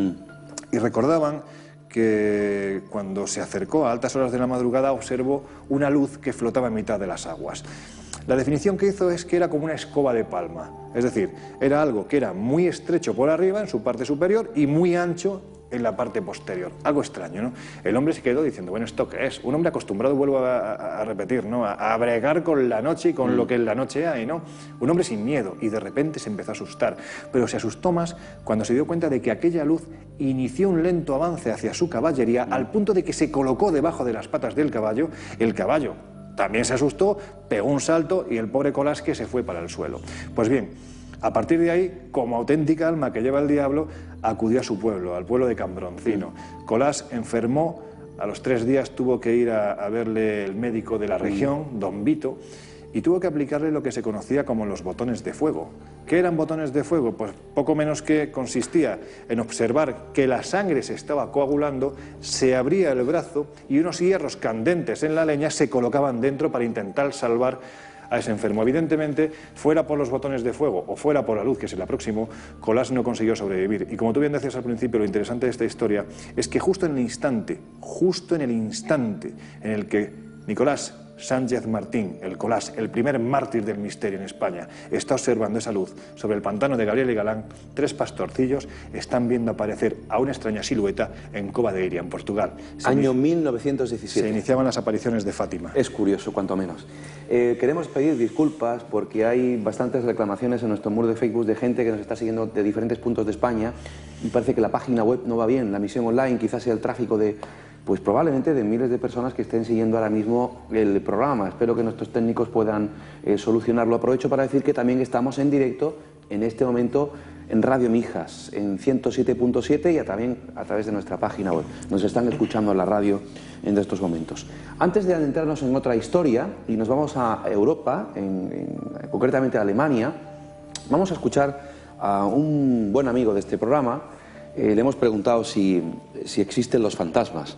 Y recordaban que cuando se acercó a altas horas de la madrugada observó una luz que flotaba en mitad de las aguas. La definición que hizo es que era como una escoba de palma, es decir, era algo que era muy estrecho por arriba, en su parte superior, y muy ancho en la parte posterior. Algo extraño, ¿no? El hombre se quedó diciendo, bueno, ¿esto qué es? Un hombre acostumbrado, vuelvo a repetir, ¿no? A bregar con la noche y con lo que en la noche hay, ¿no? Un hombre sin miedo, y de repente se empezó a asustar. Pero se asustó más cuando se dio cuenta de que aquella luz inició un lento avance hacia su caballería, al punto de que se colocó debajo de las patas del caballo. El caballo también se asustó, pegó un salto y el pobre Colás que se fue para el suelo. Pues bien, a partir de ahí, como auténtica alma que lleva el diablo, acudió a su pueblo, al pueblo de Cambroncino. Colás enfermó, a los 3 días tuvo que ir a verle el médico de la región, don Vito, y tuvo que aplicarle lo que se conocía como los botones de fuego. ¿Qué eran botones de fuego? Pues poco menos que consistía en observar que la sangre se estaba coagulando, se abría el brazo y unos hierros candentes en la leña se colocaban dentro para intentar salvar a ese enfermo. Evidentemente, fuera por los botones de fuego o fuera por la luz que se le aproximó, Colás no consiguió sobrevivir. Y como tú bien decías al principio, lo interesante de esta historia es que justo en el instante en el que Nicolás Sánchez Martín, el Colás, el primer mártir del misterio en España, está observando esa luz sobre el pantano de Gabriel y Galán, 3 pastorcillos están viendo aparecer a una extraña silueta en Cova de Iria, en Portugal. Año 1917. Se iniciaban las apariciones de Fátima. Es curioso, cuanto menos. Queremos pedir disculpas porque hay bastantes reclamaciones en nuestro muro de Facebook de gente que nos está siguiendo de diferentes puntos de España y parece que la página web no va bien, la emisión online, quizás sea el tráfico de... pues probablemente de miles de personas que estén siguiendo ahora mismo el programa. Espero que nuestros técnicos puedan solucionarlo. Aprovecho para decir que también estamos en directo en este momento en Radio Mijas, en 107.7 y también a través de nuestra página web. Nos están escuchando en la radio en estos momentos. Antes de adentrarnos en otra historia, y nos vamos a Europa, concretamente a Alemania, vamos a escuchar a un buen amigo de este programa. Le hemos preguntado si existen los fantasmas.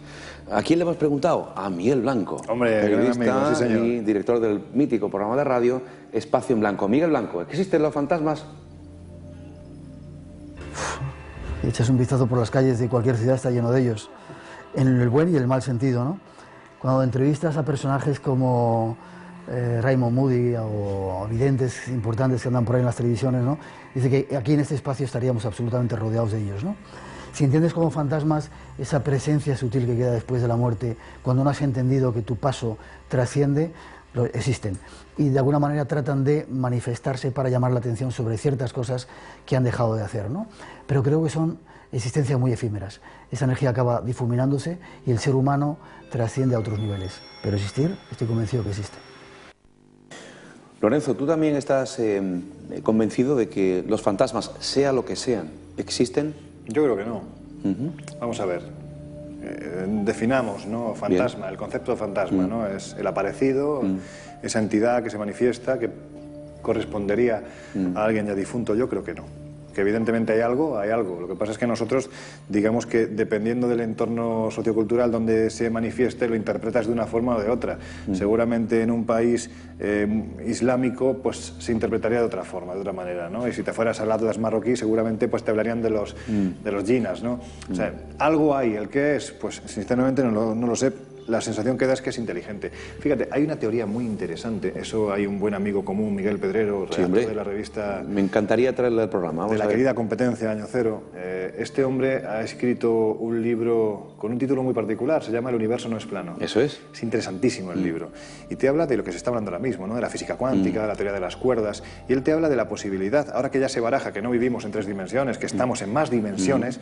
¿A quién le hemos preguntado? A Miguel Blanco, hombre, periodista amigo, sí, señor, y director del mítico programa de radio Espacio en Blanco. Miguel Blanco, ¿existen los fantasmas? Echas un vistazo por las calles de cualquier ciudad, está lleno de ellos, en el buen y el mal sentido, ¿no? Cuando entrevistas a personajes como Raymond Moody o videntes importantes que andan por ahí en las televisiones, ¿no? Dice que aquí en este espacio estaríamos absolutamente rodeados de ellos, ¿no? Si entiendes como fantasmas esa presencia sutil que queda después de la muerte, cuando no has entendido que tu paso trasciende, existen. Y de alguna manera tratan de manifestarse para llamar la atención sobre ciertas cosas que han dejado de hacer, ¿no? Pero creo que son existencias muy efímeras. Esa energía acaba difuminándose y el ser humano trasciende a otros niveles. Pero existir, estoy convencido que existe. Lorenzo, ¿tú también estás convencido de que los fantasmas, sea lo que sean, existen? Yo creo que no. Vamos a ver. Definamos, ¿no? Fantasma, bien. El concepto de fantasma, ¿no? Es el aparecido, esa entidad que se manifiesta, que correspondería a alguien ya difunto. Yo creo que no. Que evidentemente hay algo. Lo que pasa es que nosotros, digamos que dependiendo del entorno sociocultural donde se manifieste, lo interpretas de una forma o de otra. Seguramente en un país islámico, pues se interpretaría de otra forma, de otra manera, ¿no? Y si te fueras al Atlas marroquí, seguramente pues te hablarían de los djinas, ¿no? O sea, algo hay. ¿El qué es? Pues sinceramente no lo sé. La sensación que da es que es inteligente. Fíjate, hay una teoría muy interesante. Eso hay un buen amigo común, Miguel Pedrero, redactor de la revista... Me encantaría traerle al programa. De la querida Competencia, Año Cero. Este hombre ha escrito un libro con un título muy particular. Se llama El universo no es plano. Eso es. Es interesantísimo el libro. Y te habla de lo que se está hablando ahora mismo, ¿no? De la física cuántica, de la teoría de las cuerdas. Y él te habla de la posibilidad, ahora que ya se baraja que no vivimos en 3 dimensiones, que estamos en más dimensiones,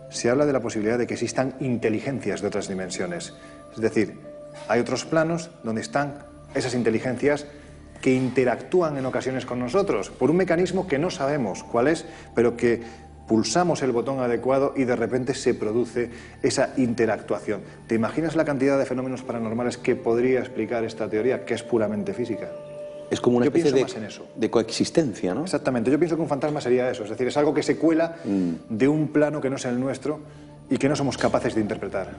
se habla de la posibilidad de que existan inteligencias de otras dimensiones. Es decir, hay otros planos donde están esas inteligencias que interactúan en ocasiones con nosotros por un mecanismo que no sabemos cuál es, pero que pulsamos el botón adecuado y de repente se produce esa interactuación. ¿Te imaginas la cantidad de fenómenos paranormales que podría explicar esta teoría, que es puramente física? Es como una especie de coexistencia, ¿no? Exactamente. Yo pienso que un fantasma sería eso. Es decir, es algo que se cuela de un plano que no es el nuestro y que no somos capaces de interpretar.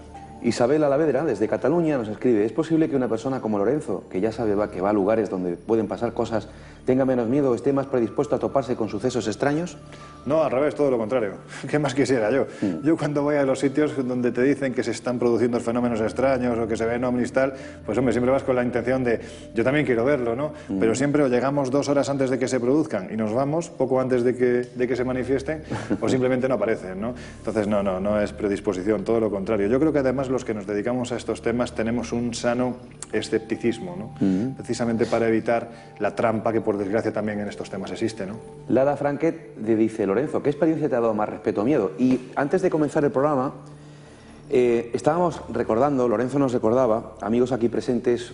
Isabel Alavedra, desde Cataluña, nos escribe: ¿es posible que una persona como Lorenzo, que ya sabe que va a lugares donde pueden pasar cosas tenga menos miedo o esté más predispuesto a toparse con sucesos extraños? No, al revés, todo lo contrario. ¿Qué más quisiera yo? Yo cuando voy a los sitios donde te dicen que se están produciendo fenómenos extraños o que se ven ovnis tal, pues hombre, siempre vas con la intención de, yo también quiero verlo, ¿no? Pero siempre o llegamos 2 horas antes de que se produzcan y nos vamos, poco antes de que se manifiesten, o simplemente no aparecen, ¿no? Entonces no es predisposición, todo lo contrario. Yo creo que además los que nos dedicamos a estos temas tenemos un sano escepticismo, ¿no? Precisamente para evitar la trampa que por desgracia también en estos temas existe, ¿no? Lada Franket le dice, Lorenzo, ¿qué experiencia te ha dado más respeto o miedo? Y antes de comenzar el programa, estábamos recordando, Lorenzo nos recordaba, amigos aquí presentes,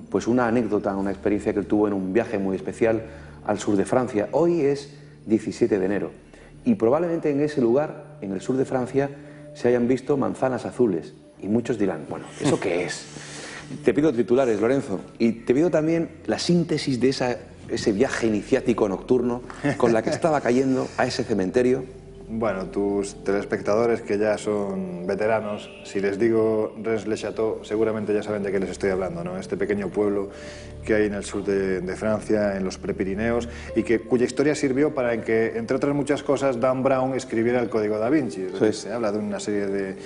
pues una anécdota, una experiencia que él tuvo en un viaje muy especial al sur de Francia. Hoy es 17 de enero y probablemente en ese lugar, en el sur de Francia, se hayan visto manzanas azules. Y muchos dirán, bueno, ¿eso qué es? Te pido titulares, Lorenzo, y te pido también la síntesis de ese viaje iniciático nocturno con la que estaba cayendo a ese cementerio. Bueno, tus telespectadores que ya son veteranos, si les digo Rennes-le-Château, seguramente ya saben de qué les estoy hablando, ¿no? Este pequeño pueblo que hay en el sur de Francia, en los Prepirineos, y cuya historia sirvió para que, entre otras muchas cosas, Dan Brown escribiera el Código da Vinci. Es decir, se habla de una serie de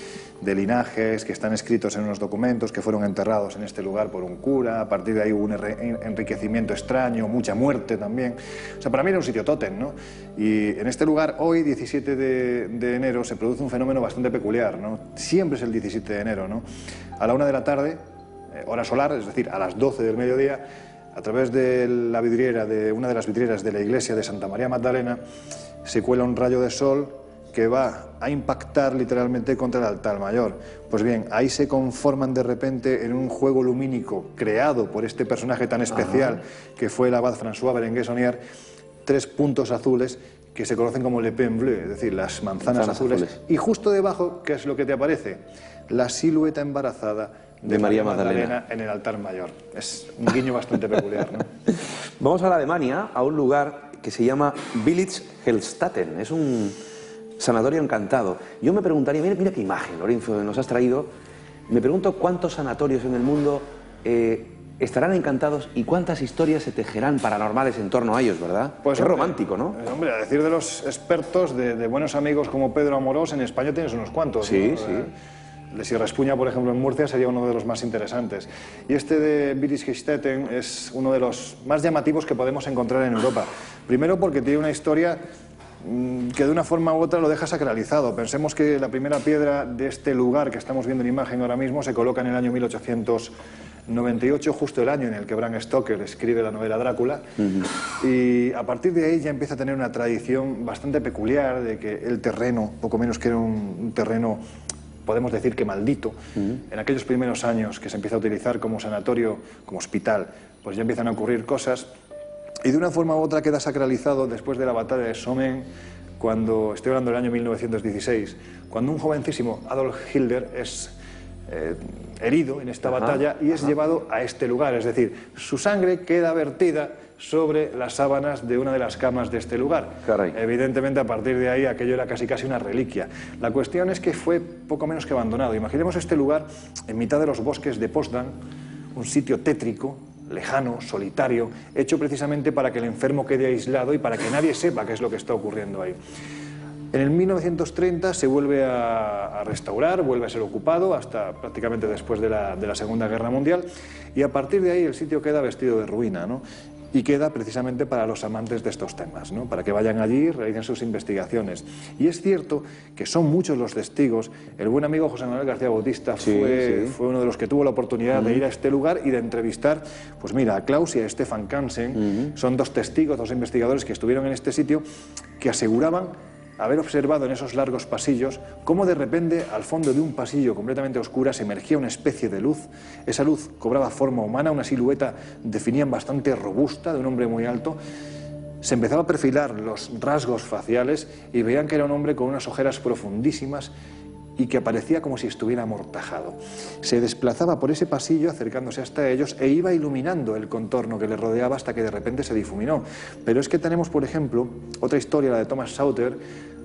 linajes que están escritos en unos documentos que fueron enterrados en este lugar por un cura. A partir de ahí hubo un enriquecimiento extraño, mucha muerte también. O sea, para mí era un sitio tótem, ¿no? Y en este lugar, hoy, 17 de enero, se produce un fenómeno bastante peculiar, ¿no? Siempre es el 17 de enero, ¿no? A la 1 de la tarde, hora solar, es decir, a las 12 del mediodía, a través de la vidriera, de una de las vidrieras de la iglesia de Santa María Magdalena, se cuela un rayo de sol que va a impactar literalmente contra el altar mayor. Pues bien, ahí se conforman de repente en un juego lumínico creado por este personaje tan especial que fue el abad François Berenguer-Saunier, 3 puntos azules que se conocen como le pain bleu, es decir, las manzanas azules. Y justo debajo, ¿qué es lo que te aparece? La silueta embarazada de María Magdalena en el altar mayor. Es un guiño bastante peculiar, ¿no? Vamos a la Alemania, a un lugar que se llama Village Hellstatten. Es un sanatorio encantado. Yo me preguntaría, mira qué imagen, Lorenzo, nos has traído. Me pregunto cuántos sanatorios en el mundo estarán encantados y cuántas historias se tejerán paranormales en torno a ellos, ¿verdad? Pues es romántico, ¿no? Hombre, a decir de los expertos, de buenos amigos como Pedro Amorós, en España tienes unos cuantos. Sí, ¿no? sí. De Sierra Espuña, por ejemplo, en Murcia, sería uno de los más interesantes. Y este de Village Hellstatten es uno de los más llamativos que podemos encontrar en Europa. Primero porque tiene una historia que de una forma u otra lo deja sacralizado. Pensemos que la primera piedra de este lugar que estamos viendo en imagen ahora mismo se coloca en el año 1898, justo el año en el que Bram Stoker escribe la novela Drácula, y a partir de ahí ya empieza a tener una tradición bastante peculiar de que el terreno, poco menos que era un terreno, podemos decir que maldito, en aquellos primeros años que se empieza a utilizar como sanatorio, como hospital, pues ya empiezan a ocurrir cosas. Y de una forma u otra queda sacralizado después de la batalla de Somme, cuando, estoy hablando del año 1916, cuando un jovencísimo Adolf Hitler es herido en esta batalla y es llevado a este lugar. Es decir, su sangre queda vertida sobre las sábanas de una de las camas de este lugar. Caray. Evidentemente, a partir de ahí, aquello era casi una reliquia. La cuestión es que fue poco menos que abandonado. Imaginemos este lugar en mitad de los bosques de Potsdam, un sitio tétrico, lejano, solitario, hecho precisamente para que el enfermo quede aislado y para que nadie sepa qué es lo que está ocurriendo ahí. En el 1930 se vuelve a restaurar, vuelve a ser ocupado hasta prácticamente después de la Segunda Guerra Mundial, y a partir de ahí el sitio queda vestido de ruina, ¿no? Y queda precisamente para los amantes de estos temas, ¿no? Para que vayan allí y realicen sus investigaciones. Y es cierto que son muchos los testigos. El buen amigo José Manuel García Bautista fue uno de los que tuvo la oportunidad de ir a este lugar y de entrevistar, pues mira, a Klaus y a Stefan Kansen. Son 2 testigos, 2 investigadores que estuvieron en este sitio, que aseguraban haber observado en esos largos pasillos cómo de repente al fondo de un pasillo completamente oscuro se emergía una especie de luz. Esa luz cobraba forma humana, una silueta definían bastante robusta de un hombre muy alto. Se empezaba a perfilar los rasgos faciales y veían que era un hombre con unas ojeras profundísimas y que aparecía como si estuviera amortajado. Se desplazaba por ese pasillo acercándose hasta ellos e iba iluminando el contorno que le rodeaba hasta que de repente se difuminó. Pero es que tenemos, por ejemplo, otra historia, la de Thomas Sauter,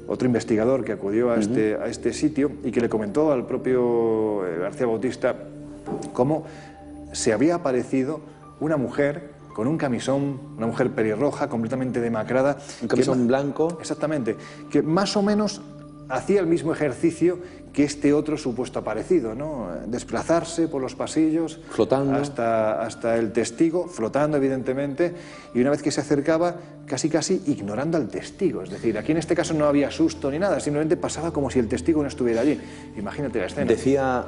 otro investigador que acudió a este sitio y que le comentó al propio García Bautista cómo se había aparecido una mujer con un camisón, una mujer pelirroja, completamente demacrada. Un camisón blanco. Exactamente, que más o menos hacía el mismo ejercicio que este otro supuesto aparecido, ¿no? Desplazarse por los pasillos, flotando hasta el testigo, flotando evidentemente, y una vez que se acercaba, casi ignorando al testigo. Es decir, aquí en este caso no había susto ni nada, simplemente pasaba como si el testigo no estuviera allí. Imagínate la escena.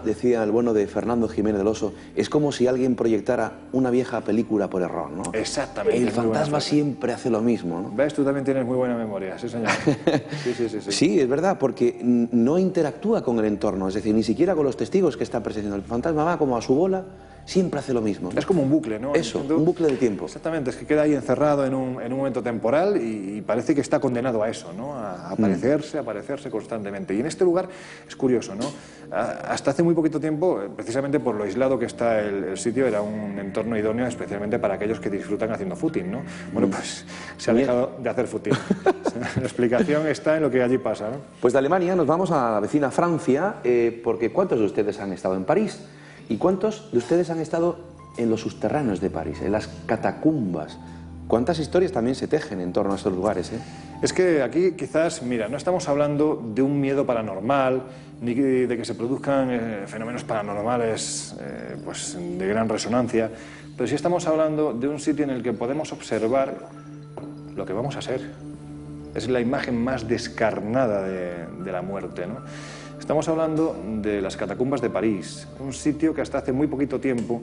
Decía el bueno de Fernando Jiménez del Oso, es como si alguien proyectara una vieja película por error, ¿no? Exactamente. El fantasma siempre hace lo mismo, ¿no? ¿Ves? Tú también tienes muy buena memoria, sí señor. Sí. Sí, es verdad, porque no interactúa con el entorno, es decir, ni siquiera con los testigos que están presenciando. El fantasma va como a su bola, siempre hace lo mismo, ¿no? Es como un bucle, ¿no? Eso, un bucle del tiempo. Exactamente, es que queda ahí encerrado en un momento temporal y parece que está condenado a eso, ¿no? A aparecerse constantemente. Y en este lugar es curioso, ¿no? Hasta hace muy poquito tiempo, precisamente por lo aislado que está el sitio, era un entorno idóneo especialmente para aquellos que disfrutan haciendo footing, ¿no? Bueno, pues se ha dejado de hacer footing. La explicación está en lo que allí pasa, ¿no? Pues de Alemania nos vamos a la vecina Francia, porque ¿cuántos de ustedes han estado en París? ¿Y cuántos de ustedes han estado en los subterráneos de París, en las catacumbas? ¿Cuántas historias también se tejen en torno a estos lugares, eh? Es que aquí quizás, mira, no estamos hablando de un miedo paranormal, ni de que se produzcan fenómenos paranormales pues de gran resonancia, pero sí estamos hablando de un sitio en el que podemos observar lo que vamos a ser. Es la imagen más descarnada de la muerte, ¿no? Estamos hablando de las catacumbas de París, un sitio que hasta hace muy poquito tiempo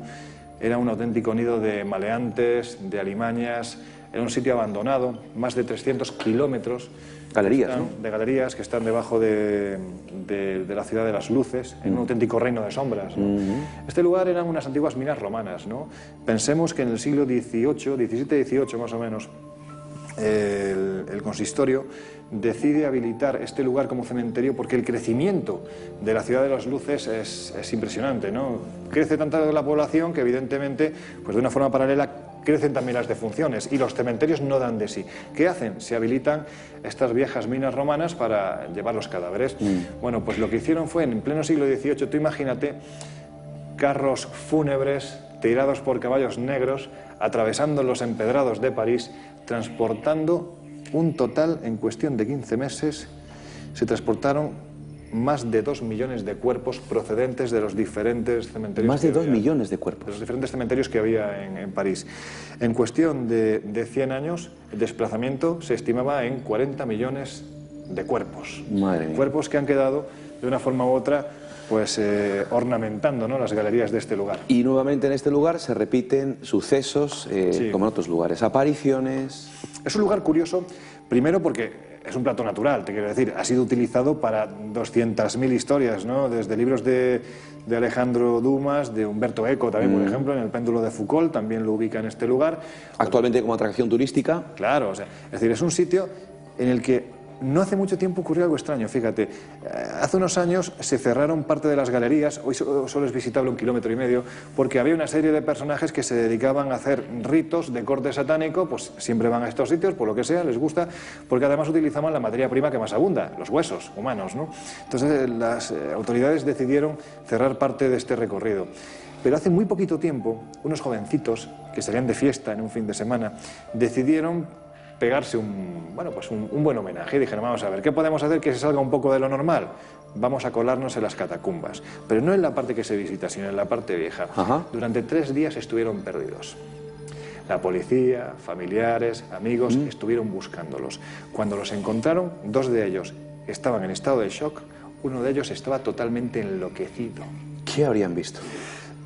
era un auténtico nido de maleantes, de alimañas, era un sitio abandonado, más de 300 kilómetros galerías, ¿no? De galerías que están debajo de la ciudad de las luces, en un auténtico reino de sombras, ¿no? Este lugar eran unas antiguas minas romanas, ¿no? Pensemos que en el siglo XVIII, XVII más o menos, el consistorio decide habilitar este lugar como cementerio porque el crecimiento de la ciudad de las luces es impresionante, ¿no? Crece tanto la población que evidentemente, pues de una forma paralela, crecen también las defunciones y los cementerios no dan de sí. ¿Qué hacen? Se habilitan estas viejas minas romanas para llevar los cadáveres. Bueno, pues lo que hicieron fue, en pleno siglo XVIII, tú imagínate, carros fúnebres tirados por caballos negros, atravesando los empedrados de París, transportando un total, en cuestión de 15 meses, se transportaron más de 2 millones de cuerpos procedentes de los diferentes cementerios. Más de 2 millones de cuerpos. De los diferentes cementerios que había en París. En cuestión de 100 años, el desplazamiento se estimaba en 40 millones de cuerpos. Madre mía. Cuerpos que han quedado, de una forma u otra, pues ornamentando, ¿no?, las galerías de este lugar. Y nuevamente en este lugar se repiten sucesos, Sí, como en otros lugares, apariciones. Es un lugar curioso, primero porque es un plato natural, te quiero decir, ha sido utilizado para 200.000 historias, ¿no? Desde libros de Alejandro Dumas, de Humberto Eco también, por ejemplo, en El péndulo de Foucault, también lo ubica en este lugar. Actualmente como atracción turística. Claro, o sea, es decir, es un sitio en el que no hace mucho tiempo ocurrió algo extraño, fíjate. Hace unos años se cerraron parte de las galerías, hoy solo es visitable 1,5 kilómetros, porque había una serie de personajes que se dedicaban a hacer ritos de corte satánico, pues siempre van a estos sitios, por lo que sea, les gusta, porque además utilizaban la materia prima que más abunda, los huesos humanos, ¿no? Entonces las autoridades decidieron cerrar parte de este recorrido. Pero hace muy poquito tiempo, unos jovencitos que salían de fiesta en un fin de semana, decidieron pegarse un buen homenaje y dijeron, vamos a ver, ¿qué podemos hacer que se salga un poco de lo normal? Vamos a colarnos en las catacumbas, pero no en la parte que se visita, sino en la parte vieja. Durante 3 días estuvieron perdidos. La policía, familiares, amigos, estuvieron buscándolos. Cuando los encontraron, 2 de ellos estaban en estado de shock, uno de ellos estaba totalmente enloquecido. ¿Qué habrían visto?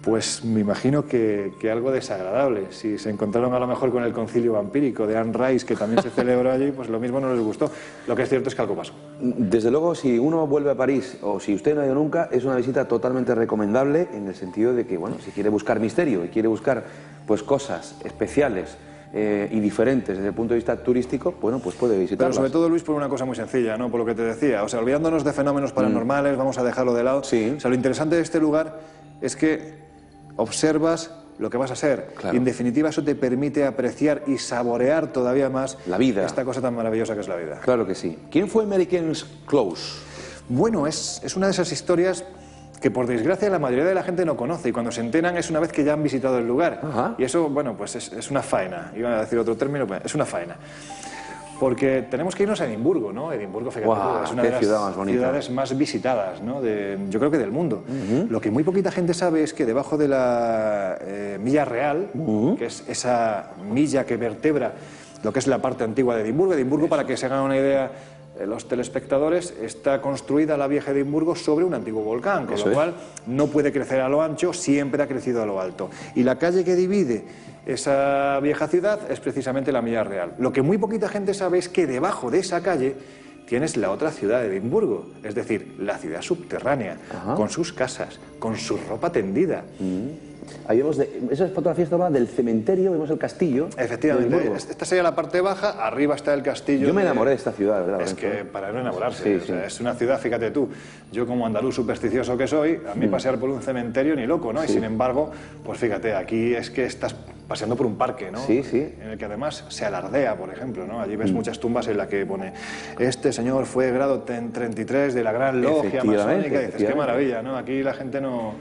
Pues me imagino que algo desagradable. Si se encontraron a lo mejor con el concilio vampírico de Anne Rice, que también se celebró allí, pues lo mismo no les gustó. Lo que es cierto es que algo pasó. Desde luego, si uno vuelve a París, o si usted no ha ido nunca, es una visita totalmente recomendable, en el sentido de que, bueno, si quiere buscar misterio y quiere buscar pues cosas especiales y diferentes desde el punto de vista turístico, bueno, pues puede visitarlas. Pero sobre todo, Luis, por una cosa muy sencilla, ¿no? Por lo que te decía, o sea, olvidándonos de fenómenos paranormales, vamos a dejarlo de lado. Sí. O sea, lo interesante de este lugar es que observas lo que vas a ser. Claro. Y en definitiva eso te permite apreciar y saborear todavía más la vida, esta cosa tan maravillosa que es la vida. Claro que sí. ¿Quién fue Mary Queen's Close? Bueno, es una de esas historias que por desgracia la mayoría de la gente no conoce, y cuando se enteran es una vez que ya han visitado el lugar. Ajá. Y eso, bueno, pues es una faena. Iba a decir otro término, pero es una faena. Porque tenemos que irnos a Edimburgo, ¿no? Edimburgo, fíjate, es una de las ciudades más visitadas, ¿no? Yo creo que del mundo. Lo que muy poquita gente sabe es que debajo de la Milla Real, que es esa milla que vertebra lo que es la parte antigua de Edimburgo. Edimburgo, para que se hagan una idea los telespectadores, está construida la vieja Edimburgo sobre un antiguo volcán, con lo cual no puede crecer a lo ancho, siempre ha crecido a lo alto. Y la calle que divide esa vieja ciudad es precisamente la Milla Real. Lo que muy poquita gente sabe es que debajo de esa calle tienes la otra ciudad de Edimburgo, es decir, la ciudad subterránea, con sus casas, con su ropa tendida. Ahí vemos, esas fotografías toman del cementerio, vemos el castillo. Efectivamente, esta sería la parte baja, arriba está el castillo. Yo me enamoré de esta ciudad, ¿verdad? Es que para no enamorarse, es una ciudad, fíjate tú, yo como andaluz supersticioso que soy, a mí pasear por un cementerio ni loco, ¿no? Y sin embargo, pues fíjate, aquí es que estás paseando por un parque, ¿no? En el que además se alardea, por ejemplo, ¿no? Allí ves muchas tumbas en las que pone, este señor fue grado 33 de la gran logia masónica, y dices, qué maravilla, ¿no? Aquí la gente no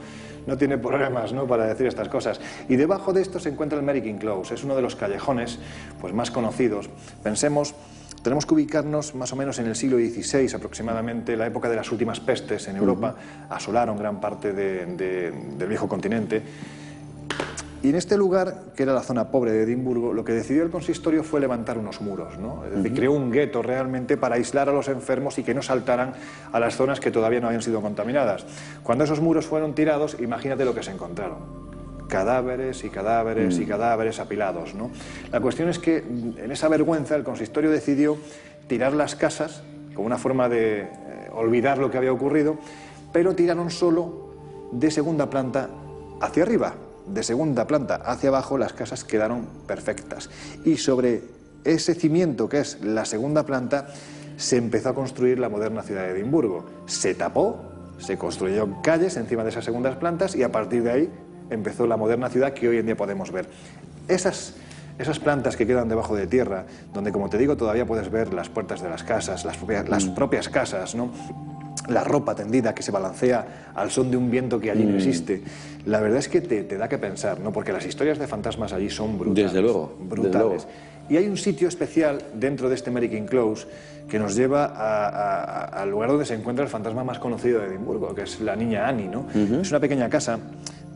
tiene problemas, ¿no?, para decir estas cosas. Y debajo de esto se encuentra el Mary King Close, es uno de los callejones pues, más conocidos. Pensemos, tenemos que ubicarnos más o menos en el siglo XVI aproximadamente, la época de las últimas pestes en Europa, asolaron gran parte del viejo continente. Y en este lugar, que era la zona pobre de Edimburgo, lo que decidió el consistorio fue levantar unos muros, ¿no? Es decir, creó un gueto realmente para aislar a los enfermos y que no saltaran a las zonas que todavía no habían sido contaminadas. Cuando esos muros fueron tirados, imagínate lo que se encontraron. Cadáveres y cadáveres y cadáveres apilados, ¿no? La cuestión es que en esa vergüenza el consistorio decidió tirar las casas como una forma de olvidar lo que había ocurrido, pero tiraron solo de segunda planta hacia arriba. De segunda planta hacia abajo las casas quedaron perfectas. Y sobre ese cimiento que es la segunda planta se empezó a construir la moderna ciudad de Edimburgo. Se tapó, se construyeron calles encima de esas segundas plantas y a partir de ahí empezó la moderna ciudad que hoy en día podemos ver. Esas plantas que quedan debajo de tierra, donde como te digo todavía puedes ver las puertas de las casas, las propias casas, ¿no? La ropa tendida que se balancea al son de un viento que allí no existe. La verdad es que te da que pensar, ¿no? Porque las historias de fantasmas allí son brutales. Desde luego. Brutales. Desde luego. Y hay un sitio especial dentro de este Mary King Close que nos lleva al lugar donde se encuentra el fantasma más conocido de Edimburgo, que es la niña Annie, ¿no? Es una pequeña casa.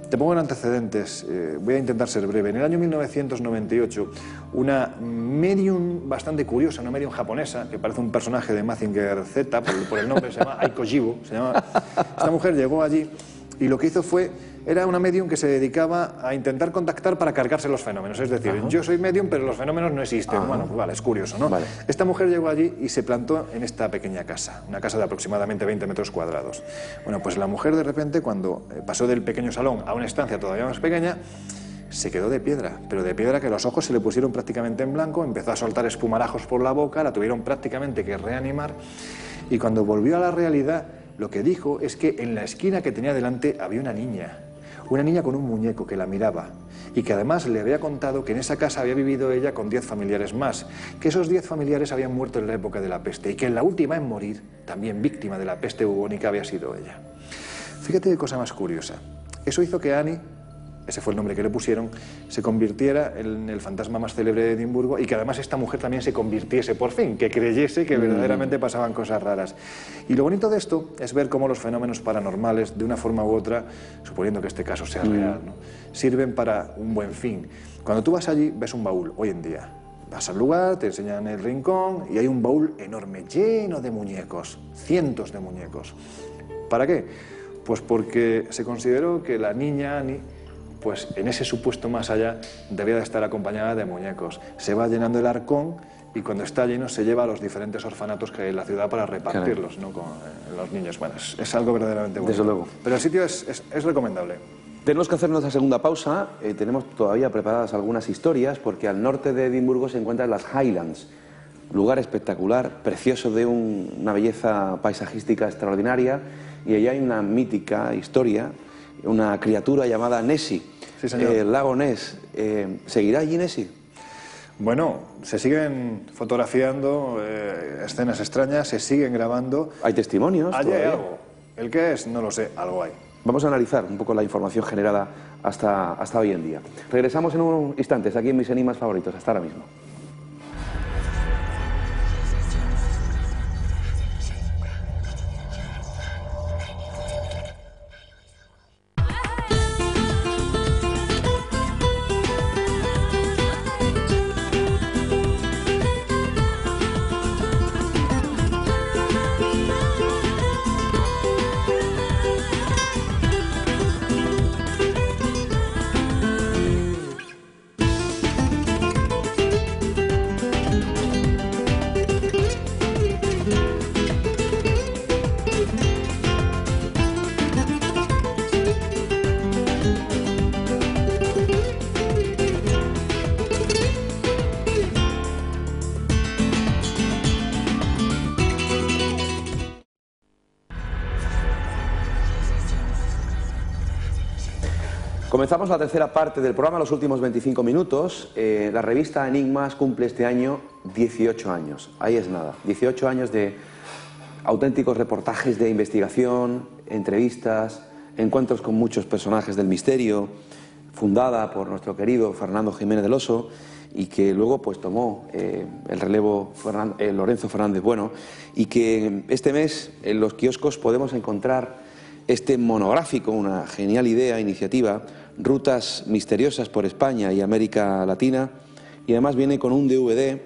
Te pongo en antecedentes, voy a intentar ser breve. En el año 1998, una medium bastante curiosa, una medium japonesa, que parece un personaje de Mazinger Z, por el nombre, se llama Aiko Jibo. Esta mujer llegó allí y lo que hizo era una medium que se dedicaba a intentar contactar para cargarse los fenómenos. Es decir, yo soy medium, pero los fenómenos no existen. Bueno, pues vale, es curioso, ¿no? Vale. Esta mujer llegó allí y se plantó en esta pequeña casa, una casa de aproximadamente 20 metros cuadrados. Bueno, pues la mujer de repente, cuando pasó del pequeño salón a una estancia todavía más pequeña, se quedó de piedra, pero de piedra que los ojos se le pusieron prácticamente en blanco, empezó a soltar espumarajos por la boca, la tuvieron prácticamente que reanimar, y cuando volvió a la realidad, lo que dijo es que en la esquina que tenía delante había una niña con un muñeco que la miraba y que además le había contado que en esa casa había vivido ella con 10 familiares más, que esos 10 familiares habían muerto en la época de la peste y que en la última en morir, también víctima de la peste bubónica, había sido ella. Fíjate qué cosa más curiosa. Eso hizo que Annie, ese fue el nombre que le pusieron, se convirtiera en el fantasma más célebre de Edimburgo y que además esta mujer también se convirtiese por fin, que creyese que verdaderamente pasaban cosas raras. Y lo bonito de esto es ver cómo los fenómenos paranormales, de una forma u otra, suponiendo que este caso sea real, ¿no?, sirven para un buen fin. Cuando tú vas allí, ves un baúl, hoy en día. Vas al lugar, te enseñan el rincón y hay un baúl enorme, lleno de muñecos, cientos de muñecos. ¿Para qué? Pues porque se consideró que la niña Annie, pues en ese supuesto más allá, debía de estar acompañada de muñecos. Se va llenando el arcón y cuando está lleno se lleva a los diferentes orfanatos que hay en la ciudad para repartirlos, ¿no?, con los niños. Bueno, es algo verdaderamente bueno. Desde luego. Pero el sitio es recomendable. Tenemos que hacer nuestra segunda pausa. Tenemos todavía preparadas algunas historias porque al norte de Edimburgo se encuentran las Highlands, lugar espectacular, precioso, de una belleza paisajística extraordinaria, y allá hay una mítica historia, una criatura llamada Nessie. Sí, señor. El lago Ness. ¿Seguirá allí Nessie? Bueno, se siguen fotografiando escenas extrañas, se siguen grabando. ¿Hay testimonios? Allí hay algo. ¿El qué es? No lo sé, algo hay. Vamos a analizar un poco la información generada hasta hoy en día. Regresamos en unos instantes aquí en Mis Enigmas Favoritos. Hasta ahora mismo. Comenzamos la tercera parte del programa, los últimos 25 minutos. La revista Enigmas cumple este año 18 años. Ahí es nada. 18 años de auténticos reportajes de investigación, entrevistas, encuentros con muchos personajes del misterio, fundada por nuestro querido Fernando Jiménez del Oso, y que luego pues tomó el relevo Lorenzo Fernández Bueno, y que este mes en los kioscos podemos encontrar este monográfico, una genial idea, iniciativa, Rutas misteriosas por España y América Latina, y además viene con un DVD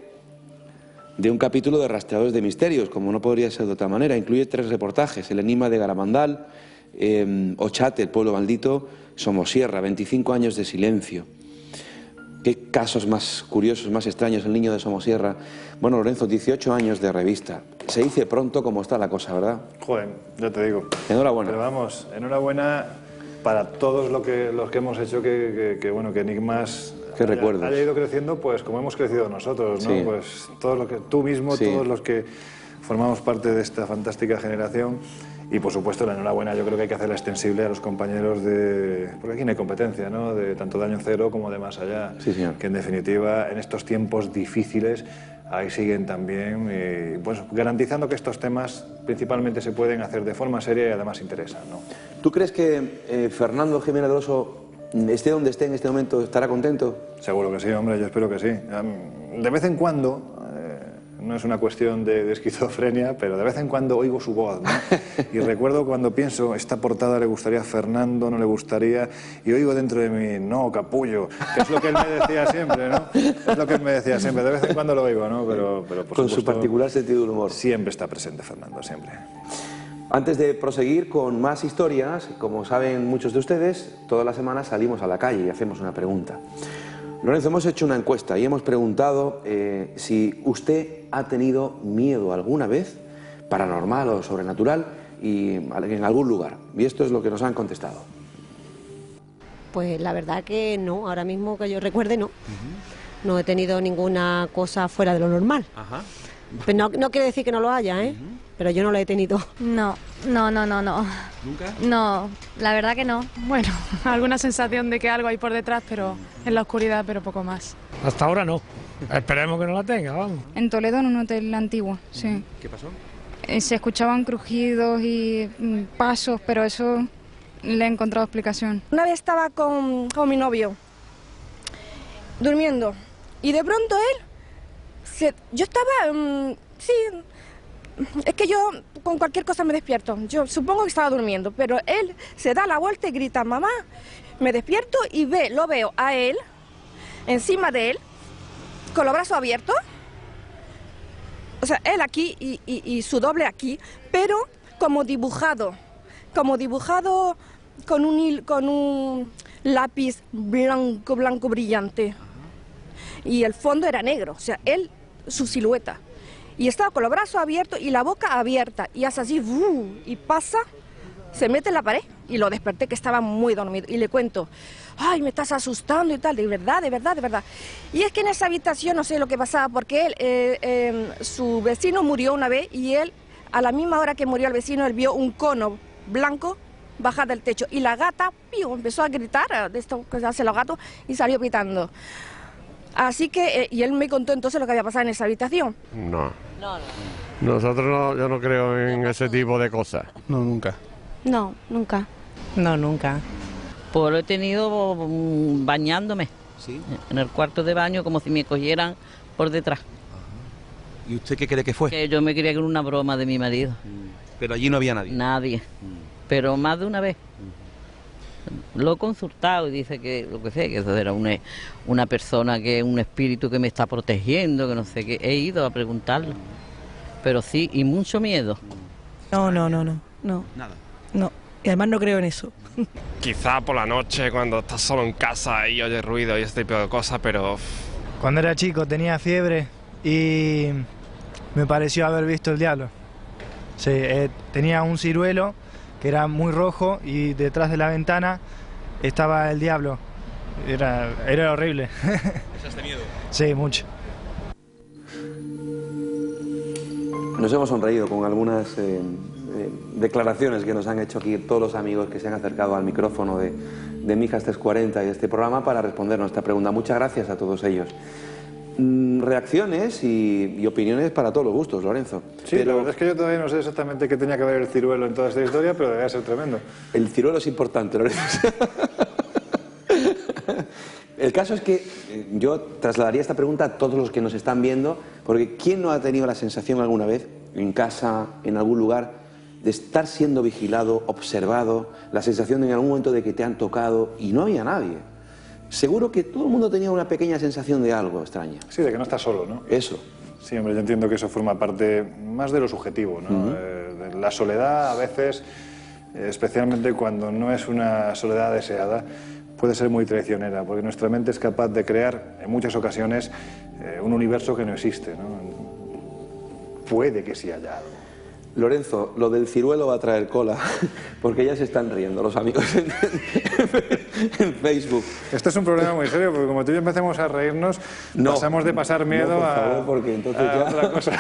de un capítulo de Rastreadores de Misterios, como no podría ser de otra manera. Incluye 3 reportajes: El enigma de Garamandal, Ochate, el pueblo maldito, Somosierra, 25 años de silencio. Qué casos más curiosos, más extraños, el niño de Somosierra. Bueno, Lorenzo, 18 años de revista. Se dice pronto cómo está la cosa, ¿verdad? Joder, ya te digo. Enhorabuena. Pero vamos, enhorabuena para todos los que hemos hecho que Enigmas haya ido creciendo, pues como hemos crecido nosotros, ¿no? Sí. Pues todos los que tú mismo, sí, todos los que formamos parte de esta fantástica generación. Y por supuesto la enhorabuena yo creo que hay que hacerla extensible a los compañeros porque aquí no hay competencia, ¿no? De tanto de Año Cero como de Más Allá. Sí, señor. Que en definitiva en estos tiempos difíciles ahí siguen también, pues garantizando que estos temas principalmente se pueden hacer de forma seria y además interesan, ¿no? ¿Tú crees que Fernando Jiménez del Oso, esté donde esté en este momento, estará contento? Seguro que sí, hombre, yo espero que sí. De vez en cuando, no es una cuestión de esquizofrenia, pero de vez en cuando oigo su voz, ¿no? Y recuerdo cuando pienso, esta portada le gustaría a Fernando, no le gustaría, y oigo dentro de mí, no, capullo, que es lo que él me decía siempre, ¿no? Es lo que él me decía siempre, de vez en cuando lo oigo, ¿no? Pero por con supuesto, su particular sentido del humor. Siempre está presente Fernando, siempre. Antes de proseguir con más historias, como saben muchos de ustedes, todas las semanas salimos a la calle y hacemos una pregunta. Lorenzo, hemos hecho una encuesta y hemos preguntado si usted ha tenido miedo alguna vez, paranormal o sobrenatural, y en algún lugar. Y esto es lo que nos han contestado. Pues la verdad que no, ahora mismo que yo recuerde no. No he tenido ninguna cosa fuera de lo normal. Ajá. Pero no quiere decir que no lo haya, ¿eh? Pero yo no lo he tenido. No. ¿Nunca? No, la verdad que no. Bueno, alguna sensación de que algo hay por detrás, pero en la oscuridad, pero poco más. Hasta ahora no. Esperemos que no la tenga, vamos. En Toledo, en un hotel antiguo, sí. ¿Qué pasó? Se escuchaban crujidos y pasos, pero eso le he encontrado explicación. Una vez estaba con mi novio, durmiendo, y de pronto yo estaba, sí, es que yo con cualquier cosa me despierto. Yo supongo que estaba durmiendo, pero él se da la vuelta y grita, mamá. Me despierto y lo veo a él, encima de él, con los brazos abiertos. O sea, él aquí y su doble aquí, pero como dibujado con un lápiz blanco brillante. Y el fondo era negro, o sea, su silueta. Y estaba con los brazos abiertos y la boca abierta, y hace así, y pasa, se mete en la pared, y lo desperté que estaba muy dormido. Y le cuento, ay, me estás asustando y tal, de verdad. Y es que en esa habitación no sé lo que pasaba, porque su vecino murió una vez, y él, a la misma hora que murió el vecino, él vio un cono blanco bajar del techo, y la gata, empezó a gritar, de esto que hacen los gatos, y salió pitando. Así que, y él me contó entonces lo que había pasado en esa habitación. No. Nosotros yo no creo en ese tipo de cosas. No, nunca. No, nunca. No, nunca. Pues lo he tenido bañándome. ¿Sí? En el cuarto de baño, como si me cogieran por detrás. ¿Y usted qué cree que fue? Que yo me creía que era una broma de mi marido. Pero allí no había nadie. Nadie. Pero más de una vez. Lo he consultado y dice que, lo que sé, que eso era una persona, que un espíritu que me está protegiendo, que no sé qué. He ido a preguntarlo. Pero sí, y mucho miedo. No. Nada. No, y además no creo en eso. Quizá por la noche cuando estás solo en casa y oyes ruido y este tipo de cosas, pero... Cuando era chico tenía fiebre y me pareció haber visto el diablo. Sí, tenía un ciruelo que era muy rojo y detrás de la ventana estaba el diablo. Era horrible. ¿Pasaste miedo? Sí, mucho. Nos hemos sonreído con algunas declaraciones que nos han hecho aquí todos los amigos que se han acercado al micrófono de Mijas 340 y de este programa para responder nuestra pregunta. Muchas gracias a todos ellos. Reacciones y opiniones para todos los gustos, Lorenzo. Sí, pero la verdad es que yo todavía no sé exactamente qué tenía que ver el ciruelo en toda esta historia, pero debe ser tremendo. El ciruelo es importante, Lorenzo. El caso es que yo trasladaría esta pregunta a todos los que nos están viendo, porque ¿quién no ha tenido la sensación alguna vez, en casa, en algún lugar, de estar siendo vigilado, observado, la sensación en algún momento de que te han tocado y no había nadie? Seguro que todo el mundo tenía una pequeña sensación de algo extraña. Sí, de que no estás solo, ¿no? Eso. Sí, hombre, yo entiendo que eso forma parte más de lo subjetivo, ¿no? De la soledad, a veces, especialmente cuando no es una soledad deseada, puede ser muy traicionera, porque nuestra mente es capaz de crear, en muchas ocasiones, un universo que no existe, ¿no? Puede que sí haya algo. Lorenzo, lo del ciruelo va a traer cola, porque ya se están riendo los amigos en Facebook. Este es un problema muy serio, porque como tú y yo empecemos a reírnos, pasamos de pasar miedo por favor, porque entonces ya otra cosa.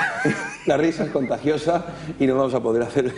La risa es contagiosa y no vamos a poder hacer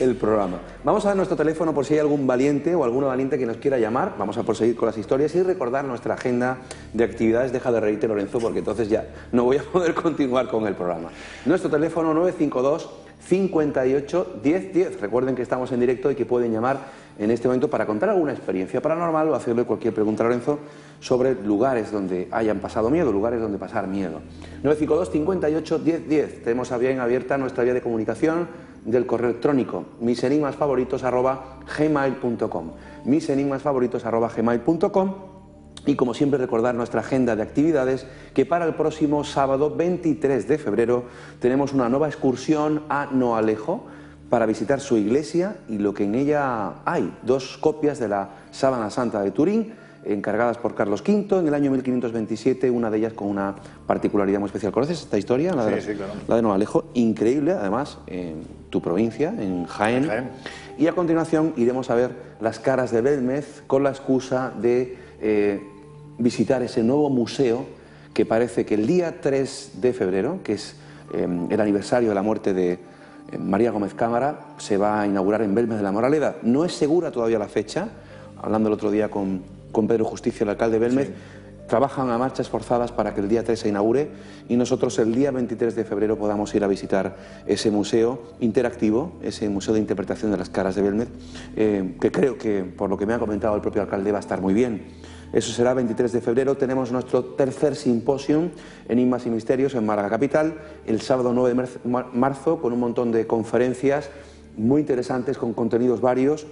el programa. Vamos a dar nuestro teléfono por si hay algún valiente o alguna valiente que nos quiera llamar. Vamos a proseguir con las historias y recordar nuestra agenda de actividades. Deja de reírte, Lorenzo, porque entonces ya no voy a poder continuar con el programa. Nuestro teléfono 952 58 10 10. Recuerden que estamos en directo y que pueden llamar en este momento para contar alguna experiencia paranormal o hacerle cualquier pregunta a Lorenzo sobre lugares donde hayan pasado miedo, lugares donde pasar miedo. 952 58 10 10. Tenemos bien abierta nuestra vía de comunicación del correo electrónico misenigmasfavoritos@gmail.com, misenigmasfavoritos@gmail.com. Y como siempre, recordar nuestra agenda de actividades, que para el próximo sábado 23 de febrero tenemos una nueva excursión a Noalejo para visitar su iglesia y lo que en ella hay, 2 copias de la Sábana Santa de Turín, encargadas por Carlos V en el año 1527, una de ellas con una particularidad muy especial. ¿Conoces esta historia? Sí, claro. La de Noalejo, increíble, además, en tu provincia, en Jaén. Y a continuación iremos a ver las caras de Belmez con la excusa de visitar ese nuevo museo que parece que el día 3 de febrero, que es el aniversario de la muerte de María Gómez Cámara, se va a inaugurar en Belmez de la Moraleda. No es segura todavía la fecha, hablando el otro día con Pedro Justicia, el alcalde de Belmez. Sí. Trabajan a marchas forzadas para que el día 3 se inaugure y nosotros el día 23 de febrero podamos ir a visitar ese museo interactivo, ese museo de interpretación de las caras de Belmez, que creo que, por lo que me ha comentado el propio alcalde, va a estar muy bien. Eso será 23 de febrero. Tenemos nuestro tercer simposium, Enigmas y Misterios, en Málaga Capital, el sábado 9 de marzo, con un montón de conferencias muy interesantes, con contenidos varios,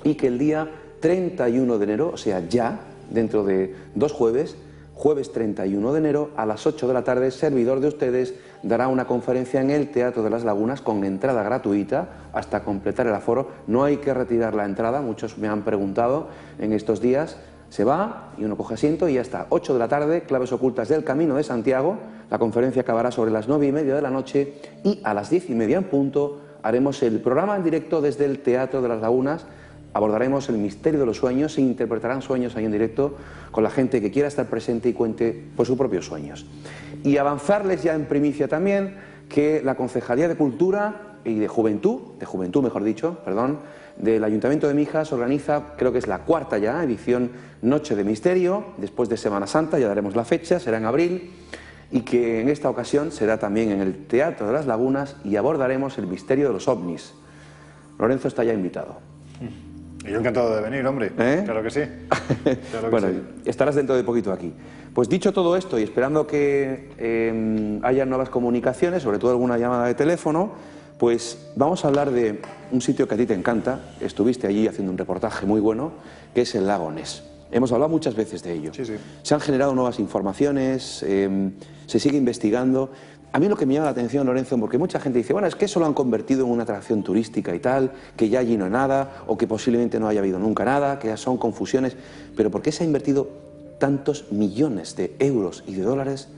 y que el día 31 de enero, o sea, ya, dentro de 2 jueves, jueves 31 de enero, a las 8 de la tarde, servidor de ustedes dará una conferencia en el Teatro de las Lagunas con entrada gratuita hasta completar el aforo. No hay que retirar la entrada, muchos me han preguntado en estos días. Se va y uno coge asiento y ya está. 8 de la tarde, claves ocultas del Camino de Santiago. La conferencia acabará sobre las 9:30 de la noche y a las 10:30 en punto haremos el programa en directo desde el Teatro de las Lagunas. Abordaremos el misterio de los sueños, se interpretarán sueños ahí en directo con la gente que quiera estar presente y cuente por sus propios sueños. Y avanzarles ya en primicia también que la Concejalía de Cultura y de Juventud mejor dicho, del Ayuntamiento de Mijas organiza, creo que es la 4ª ya edición Noche de Misterio, después de Semana Santa, ya daremos la fecha, será en abril, y que en esta ocasión será también en el Teatro de las Lagunas y abordaremos el misterio de los ovnis. Lorenzo está ya invitado. Y yo encantado de venir, hombre. Claro que sí. Claro que bueno, sí. Estarás dentro de poquito aquí. Pues dicho todo esto y esperando que haya nuevas comunicaciones, sobre todo alguna llamada de teléfono, pues vamos a hablar de un sitio que a ti te encanta. Estuviste allí haciendo un reportaje muy bueno, que es el lago Ness. Hemos hablado muchas veces de ello. Sí, sí. Se han generado nuevas informaciones, se sigue investigando. A mí lo que me llama la atención, Lorenzo, porque mucha gente dice, bueno, es que eso lo han convertido en una atracción turística y tal, que ya allí no hay nada, o que posiblemente no haya habido nunca nada, que ya son confusiones. Pero ¿por qué se ha invertido tantos millones de euros y de dólares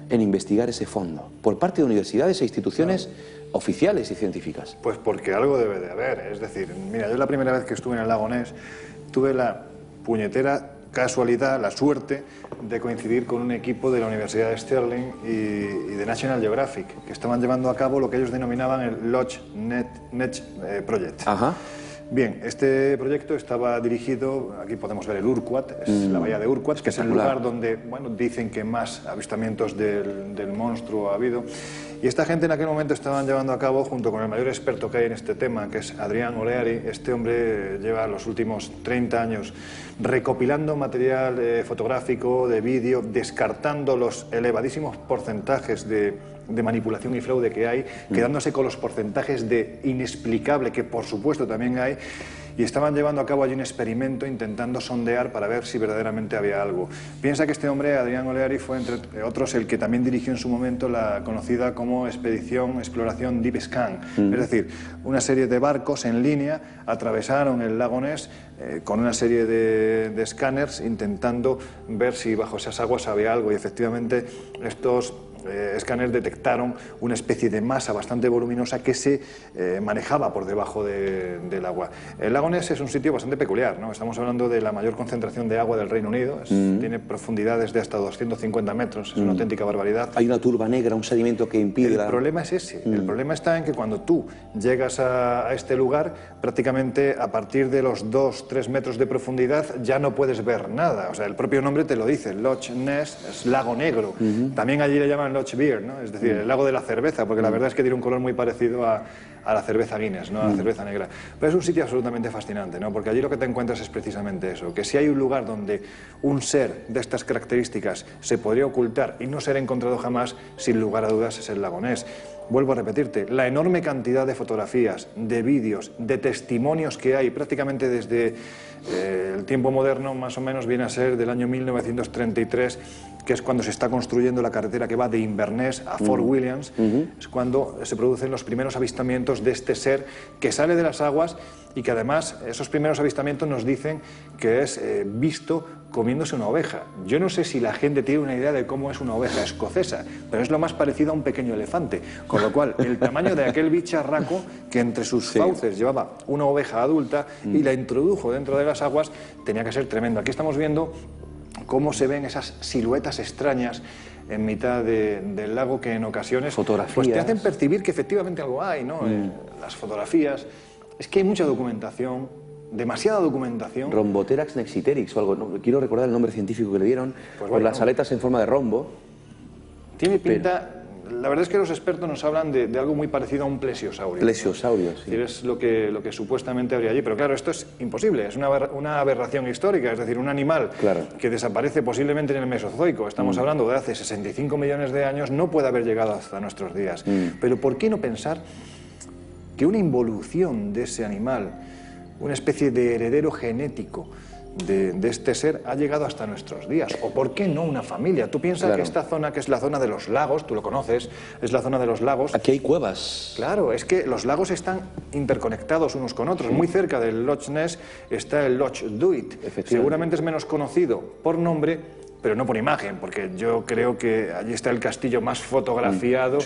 en investigar ese fondo? Por parte de universidades e instituciones oficiales y científicas. Pues porque algo debe de haber. Es decir, mira, yo la primera vez que estuve en el lago Ness tuve la puñetera casualidad, la suerte de coincidir con un equipo de la Universidad de Stirling y de National Geographic, que estaban llevando a cabo lo que ellos denominaban el Loch Ness Project. Ajá. Bien, este proyecto estaba dirigido, aquí podemos ver el Urquhart, es la bahía de Urquhart, que es el lugar donde, bueno, dicen que más avistamientos del monstruo ha habido. Y esta gente en aquel momento estaban llevando a cabo, junto con el mayor experto que hay en este tema, que es Adrian O'Leary. Este hombre lleva los últimos 30 años recopilando material fotográfico, de vídeo, descartando los elevadísimos porcentajes de manipulación y fraude que hay, quedándose con los porcentajes de inexplicable, que por supuesto también hay, y estaban llevando a cabo allí un experimento intentando sondear para ver si verdaderamente había algo. Piensa que este hombre, Adrian O'Leary, fue entre otros el que también dirigió en su momento la conocida como Exploración Deep Scan, es decir, una serie de barcos en línea atravesaron el lago Ness con una serie de escáneres intentando ver si bajo esas aguas había algo, y efectivamente estos escáneres detectaron una especie de masa bastante voluminosa que se manejaba por debajo del agua. El lago Ness es un sitio bastante peculiar, ¿no? Estamos hablando de la mayor concentración de agua del Reino Unido, tiene profundidades de hasta 250 metros, es una auténtica barbaridad. Hay una turba negra, un sedimento que impide... El problema es ese, el problema está en que cuando tú llegas a este lugar, prácticamente a partir de los 2-3 metros de profundidad ya no puedes ver nada, o sea, el propio nombre te lo dice, Loch Ness es lago negro, también allí le llaman Loch Beer, ¿no? Es decir, el lago de la cerveza, porque la verdad es que tiene un color muy parecido a la cerveza Guinness, ¿no? A la cerveza negra. Pero es un sitio absolutamente fascinante, ¿no? Porque allí lo que te encuentras es precisamente eso, que si hay un lugar donde un ser de estas características se podría ocultar y no ser encontrado jamás, sin lugar a dudas es el lago Ness. Vuelvo a repetirte, la enorme cantidad de fotografías, de vídeos, de testimonios que hay prácticamente desde el tiempo moderno, más o menos viene a ser del año 1933, que es cuando se está construyendo la carretera que va de Inverness a Fort Williams, es cuando se producen los primeros avistamientos de este ser que sale de las aguas y que además esos primeros avistamientos nos dicen que es visto comiéndose una oveja. Yo no sé si la gente tiene una idea de cómo es una oveja escocesa, pero es lo más parecido a un pequeño elefante, con lo cual el tamaño de aquel bicharraco que entre sus fauces llevaba una oveja adulta y la introdujo dentro de las aguas tenía que ser tremendo. Aquí estamos viendo cómo se ven esas siluetas extrañas en mitad del lago que en ocasiones pues te hacen percibir que efectivamente algo hay, ¿no? Las fotografías, es que hay mucha documentación, demasiada documentación. Rhomboterax nexiterix o algo, no quiero recordar el nombre científico que le dieron, pues con las aletas en forma de rombo. Tiene pinta... La verdad es que los expertos nos hablan de algo muy parecido a un plesiosaurio. Plesiosaurio, sí. Es lo que supuestamente habría allí. Pero claro, esto es imposible, es una aberración histórica, es decir, un animal que desaparece posiblemente en el Mesozoico, estamos hablando de hace 65 millones de años, no puede haber llegado hasta nuestros días. Pero ¿por qué no pensar que una involución de ese animal, una especie de heredero genético de este ser ha llegado hasta nuestros días? ¿O por qué no una familia? Tú piensas que esta zona, que es la zona de los lagos, tú lo conoces, es la zona de los lagos. Aquí hay cuevas. Claro, es que los lagos están interconectados unos con otros. Muy cerca del Loch Ness está el Loch Duit. Seguramente es menos conocido por nombre, pero no por imagen, porque yo creo que allí está el castillo más fotografiado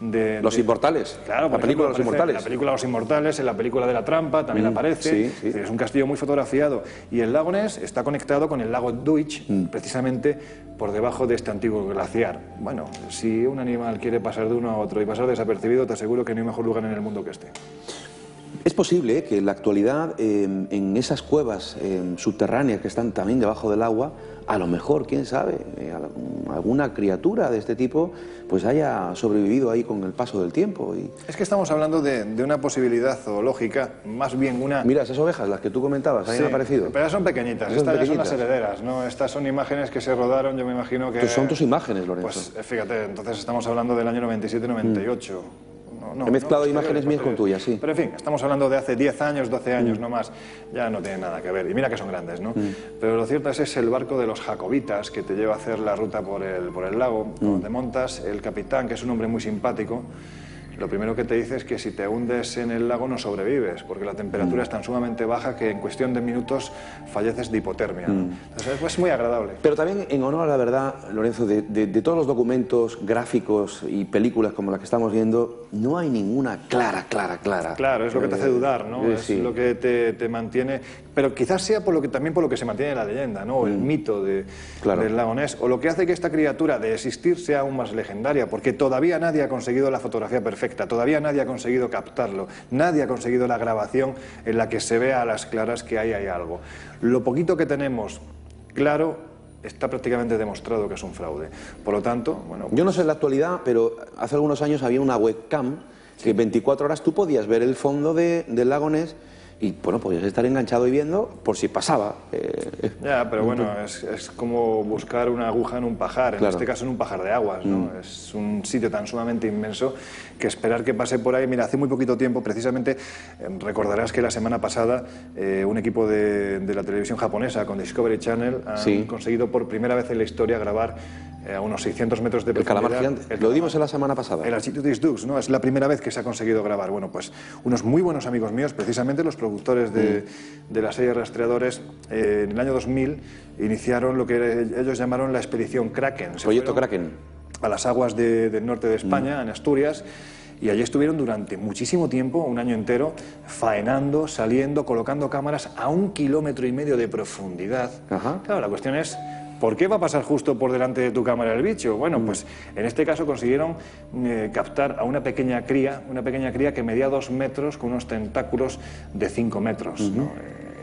de... Los Inmortales. Claro, la película de Los Inmortales. En la película Los Inmortales, en la película de la trampa también aparece. Es un castillo muy fotografiado. Y el lago Ness está conectado con el lago Duich, precisamente por debajo de este antiguo glaciar. Bueno, si un animal quiere pasar de uno a otro y pasar desapercibido, te aseguro que no hay mejor lugar en el mundo que este. Es posible que en la actualidad, en esas cuevas subterráneas que están también debajo del agua, a lo mejor, quién sabe, alguna criatura de este tipo pues haya sobrevivido ahí con el paso del tiempo. Es que estamos hablando de una posibilidad zoológica, más bien una... Mira, esas ovejas, las que tú comentabas, ahí han aparecido. Pero son pequeñitas, estas son las herederas, ¿no? Estas son imágenes que se rodaron, yo me imagino que... Son tus imágenes, Lorenzo. Pues fíjate, entonces estamos hablando del año 97-98. He mezclado imágenes mías con tuyas, sí. Pero en fin, estamos hablando de hace 10 años, 12 años, no más. Ya no tiene nada que ver. Y mira que son grandes, ¿no? Pero lo cierto es el barco de los jacobitas que te lleva a hacer la ruta por el lago, donde montas. El capitán, que es un hombre muy simpático, lo primero que te dice es que si te hundes en el lago no sobrevives, porque la temperatura es tan sumamente baja que en cuestión de minutos falleces de hipotermia, ¿no? Entonces es muy agradable. Pero también, en honor a la verdad, Lorenzo, de todos los documentos gráficos y películas como la que estamos viendo, no hay ninguna clara. Claro, es lo que te hace dudar, ¿no? Es lo que te mantiene... Pero quizás sea también por lo que se mantiene la leyenda, ¿no? El mito del lago Ness, o lo que hace que esta criatura de existir sea aún más legendaria, porque todavía nadie ha conseguido la fotografía perfecta, todavía nadie ha conseguido captarlo, nadie ha conseguido la grabación en la que se vea a las claras que ahí hay algo. Lo poquito que tenemos claro está prácticamente demostrado que es un fraude. Por lo tanto, bueno... Yo no sé en la actualidad, pero hace algunos años había una webcam que 24 horas tú podías ver el fondo del lago Ness y, bueno, podías estar enganchado y viendo por si pasaba. Ya, pero bueno, es como buscar una aguja en un pajar, en este caso en un pajar de aguas, ¿no? Es un sitio tan sumamente inmenso que esperar que pase por ahí... Mira, hace muy poquito tiempo, precisamente, recordarás que la semana pasada un equipo de la televisión japonesa con Discovery Channel han conseguido por primera vez en la historia grabar a unos 600 metros de profundidad. El calamar gigante, lo dimos en la semana pasada. El Architectus Dux, ¿no? Es la primera vez que se ha conseguido grabar. Bueno, pues unos muy buenos amigos míos, precisamente los productores de la serie Rastreadores, en el año 2000 iniciaron lo que ellos llamaron la expedición Kraken. Proyecto Kraken. A las aguas del norte de España, en Asturias, y allí estuvieron durante muchísimo tiempo, un año entero, faenando, saliendo, colocando cámaras a 1,5 kilómetros de profundidad. Claro, la cuestión es... ¿por qué va a pasar justo por delante de tu cámara el bicho? Bueno, pues en este caso consiguieron captar a una pequeña cría que medía 2 metros con unos tentáculos de 5 metros, ¿no?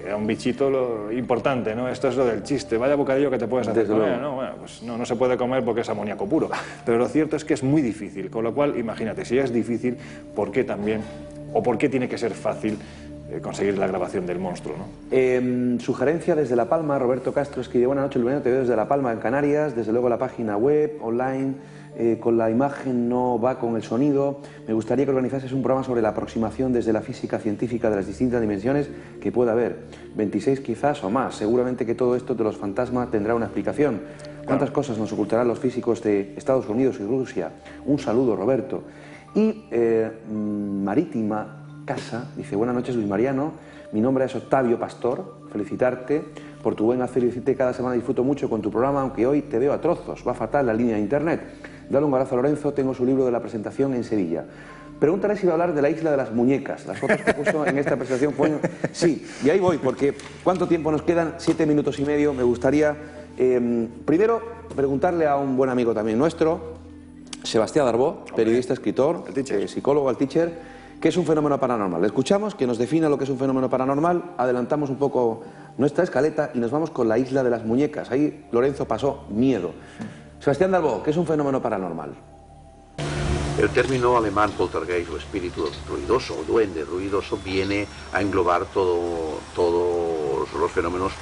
Era un bichito importante, ¿no? Esto es lo del chiste, vaya bocadillo que te puedes hacer con él, ¿no? Bueno, pues no se puede comer porque es amoníaco puro, pero lo cierto es que es muy difícil, con lo cual, imagínate, si es difícil, ¿por qué también, o por qué tiene que ser fácil conseguir la grabación del monstruo, ¿no? Sugerencia desde La Palma, Roberto Castro escribe: buenas noches, Luis, te veo desde La Palma, en Canarias, desde luego la página web, online, con la imagen no va con el sonido. Me gustaría que organizases un programa sobre la aproximación desde la física científica de las distintas dimensiones que pueda haber, 26 quizás o más. Seguramente que todo esto de los fantasmas tendrá una explicación. ¿Cuántas cosas nos ocultarán los físicos de Estados Unidos y Rusia? Un saludo, Roberto. Y Marítima Casa dice: buenas noches, Luis Mariano, mi nombre es Octavio Pastor, felicitarte por tu buen hacer y decirte cada semana disfruto mucho con tu programa, aunque hoy te veo a trozos, va fatal la línea de internet. Dale un abrazo a Lorenzo, tengo su libro de la presentación en Sevilla. Pregúntale si va a hablar de la isla de las muñecas. Las fotos que puso en esta presentación fueron... Sí, y ahí voy, porque ¿cuánto tiempo nos quedan? 7 minutos y medio. Me gustaría primero preguntarle a un buen amigo también nuestro, Sebastián Darbó, periodista, escritor, psicólogo, al teacher, ¿qué es un fenómeno paranormal? Le escuchamos, que nos defina lo que es un fenómeno paranormal, adelantamos un poco nuestra escaleta y nos vamos con la isla de las muñecas. Ahí Lorenzo pasó miedo. Sebastián Darbó, ¿qué es un fenómeno paranormal? El término alemán poltergeist o espíritu ruidoso o duende ruidoso viene a englobar todos los fenómenos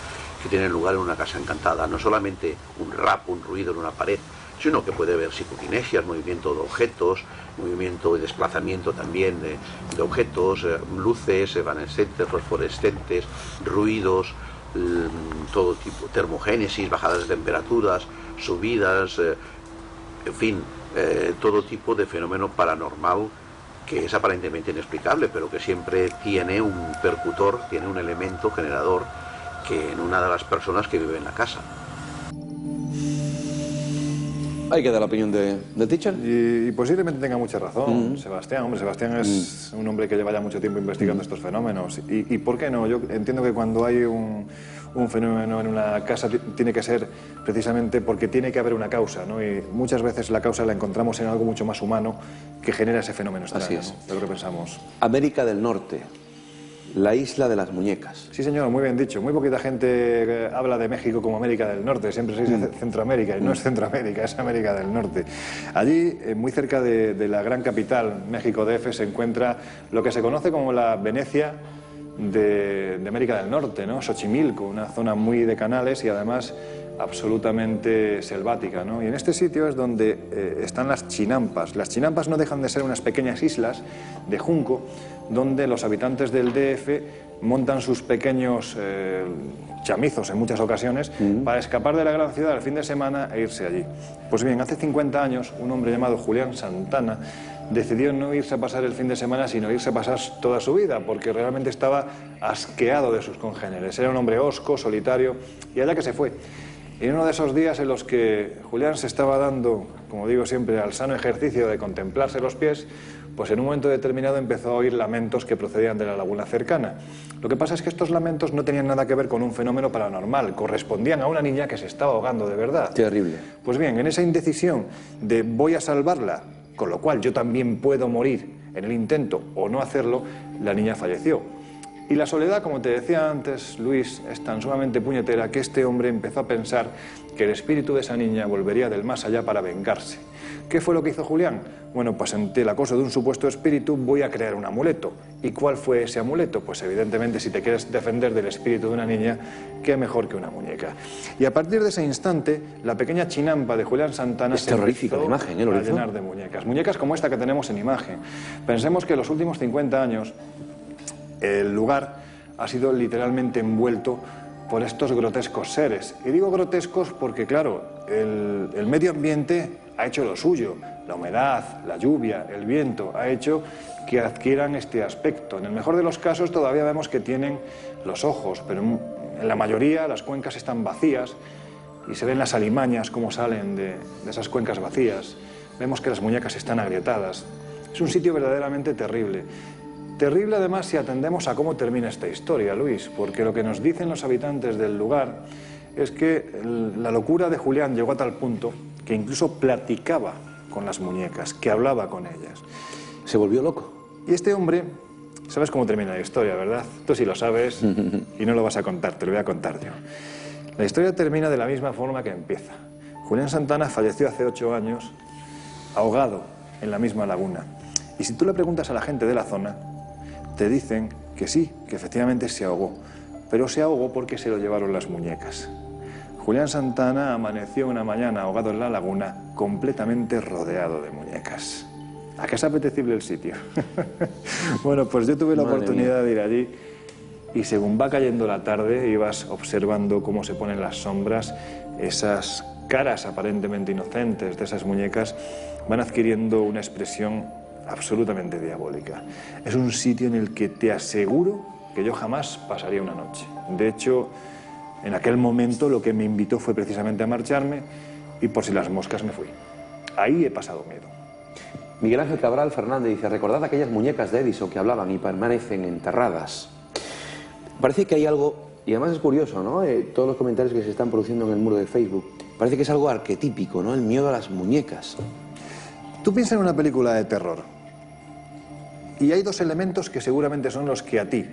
que tienen lugar en una casa encantada. No solamente un rap, un ruido en una pared, sino que puede haber psicokinesias, movimiento de objetos, movimiento y desplazamiento también de objetos, luces evanescentes, fosforescentes, ruidos, todo tipo, termogénesis, bajadas de temperaturas, subidas, en fin, todo tipo de fenómeno paranormal que es aparentemente inexplicable, pero que siempre tiene un percutor, tiene un elemento generador que en una de las personas que vive en la casa. Hay que dar la opinión del teacher. Y posiblemente tenga mucha razón, Sebastián. Hombre, Sebastián es un hombre que lleva ya mucho tiempo investigando estos fenómenos. ¿Y por qué no? Yo entiendo que cuando hay un fenómeno en una casa tiene que ser precisamente porque tiene que haber una causa, ¿no? Y muchas veces la causa la encontramos en algo mucho más humano que genera ese fenómeno extraño. Así es. ¿No? De lo que pensamos. América del Norte. La isla de las muñecas. Sí, señor, muy bien dicho. Muy poquita gente habla de México como América del Norte. Siempre se dice Centroamérica, y no es Centroamérica, es América del Norte. Allí, muy cerca de la gran capital, México DF, se encuentra lo que se conoce como la Venecia de América del Norte, ¿no? Xochimilco, una zona muy de canales y además absolutamente selvática, ¿no? Y en este sitio es donde están las chinampas. Las chinampas no dejan de ser unas pequeñas islas de junco donde los habitantes del DF montan sus pequeños chamizos en muchas ocasiones para escapar de la gran ciudad al fin de semana e irse allí. Pues bien, hace 50 años un hombre llamado Julián Santana decidió no irse a pasar el fin de semana, sino irse a pasar toda su vida, porque realmente estaba asqueado de sus congéneres. Era un hombre hosco, solitario, y allá que se fue. Y en uno de esos días en los que Julián se estaba dando, como digo siempre, al sano ejercicio de contemplarse los pies, pues en un momento determinado empezó a oír lamentos que procedían de la laguna cercana. Lo que pasa es que estos lamentos no tenían nada que ver con un fenómeno paranormal, correspondían a una niña que se estaba ahogando de verdad. Terrible. Pues bien, en esa indecisión de voy a salvarla, con lo cual yo también puedo morir en el intento o no hacerlo, la niña falleció. Y la soledad, como te decía antes, Luis, es tan sumamente puñetera que este hombre empezó a pensar que el espíritu de esa niña volvería del más allá para vengarse. ¿Qué fue lo que hizo Julián? Bueno, pues ante el acoso de un supuesto espíritu voy a crear un amuleto. ¿Y cuál fue ese amuleto? Pues evidentemente, si te quieres defender del espíritu de una niña, qué mejor que una muñeca. Y a partir de ese instante, la pequeña chinampa de Julián Santana se empezó la imagen, a llenar de muñecas. Muñecas como esta que tenemos en imagen. Pensemos que en los últimos 50 años el lugar ha sido literalmente envuelto por estos grotescos seres. Y digo grotescos porque, claro, el medio ambiente ha hecho lo suyo. La humedad, la lluvia, el viento ha hecho que adquieran este aspecto. En el mejor de los casos todavía vemos que tienen los ojos, pero en la mayoría las cuencas están vacías y se ven las alimañas como salen de esas cuencas vacías. Vemos que las muñecas están agrietadas. Es un sitio verdaderamente terrible. Terrible además si atendemos a cómo termina esta historia, Luis, porque lo que nos dicen los habitantes del lugar es que la locura de Julián llegó a tal punto que incluso platicaba con las muñecas, que hablaba con ellas. Se volvió loco. Y este hombre, sabes cómo termina la historia, ¿verdad? Tú sí lo sabes y no lo vas a contar, te lo voy a contar yo. La historia termina de la misma forma que empieza. Julián Santana falleció hace 8 años, ahogado en la misma laguna. Y si tú le preguntas a la gente de la zona, te dicen que sí, que efectivamente se ahogó, pero se ahogó porque se lo llevaron las muñecas. Julián Santana amaneció una mañana ahogado en la laguna, completamente rodeado de muñecas. ¿A qué es apetecible el sitio? Bueno, pues yo tuve la oportunidad de ir allí y según va cayendo la tarde ibas observando cómo se ponen las sombras, esas caras aparentemente inocentes de esas muñecas van adquiriendo una expresión absolutamente diabólica. Es un sitio en el que te aseguro que yo jamás pasaría una noche. De hecho, en aquel momento lo que me invitó fue precisamente a marcharme y por si las moscas me fui. Ahí he pasado miedo. Miguel Ángel Cabral Fernández dice, recordad aquellas muñecas de Edison que hablaban y permanecen enterradas. Parece que hay algo, y además es curioso, ¿no? Todos los comentarios que se están produciendo en el muro de Facebook, parece que es algo arquetípico, ¿no? El miedo a las muñecas. Tú piensas en una película de terror y hay 2 elementos que seguramente son los que a ti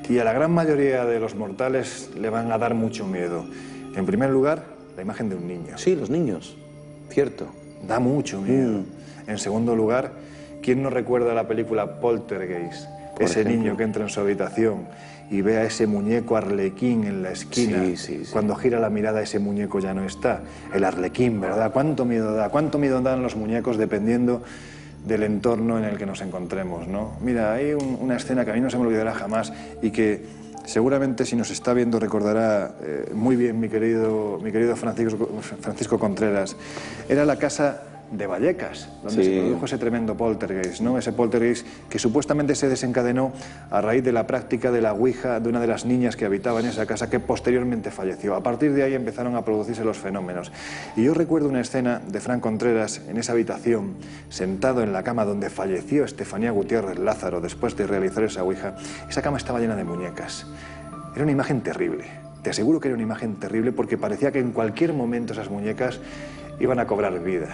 y a la gran mayoría de los mortales le van a dar mucho miedo. En primer lugar, la imagen de un niño. Sí, los niños, cierto. Da mucho miedo. En segundo lugar, ¿quién no recuerda la película Poltergeist? Ese niño que entra en su habitación y ve a ese muñeco arlequín en la esquina. Cuando gira la mirada ese muñeco ya no está. El arlequín, ¿verdad? ¿Cuánto miedo da? ¿Cuánto miedo dan los muñecos dependiendo del entorno en el que nos encontremos, ¿no? Mira, hay una escena que a mí no se me olvidará jamás y que seguramente si nos está viendo recordará muy bien mi querido Francisco Contreras. Era la casa de Vallecas, donde se produjo ese tremendo poltergeist, ¿no? Ese poltergeist que supuestamente se desencadenó a raíz de la práctica de la ouija de una de las niñas que habitaba en esa casa, que posteriormente falleció. A partir de ahí empezaron a producirse los fenómenos. Y yo recuerdo una escena de Fran Contreras en esa habitación, sentado en la cama donde falleció Estefanía Gutiérrez Lázaro después de realizar esa ouija. Esa cama estaba llena de muñecas. Era una imagen terrible. Te aseguro que era una imagen terrible porque parecía que en cualquier momento esas muñecas iban a cobrar vida.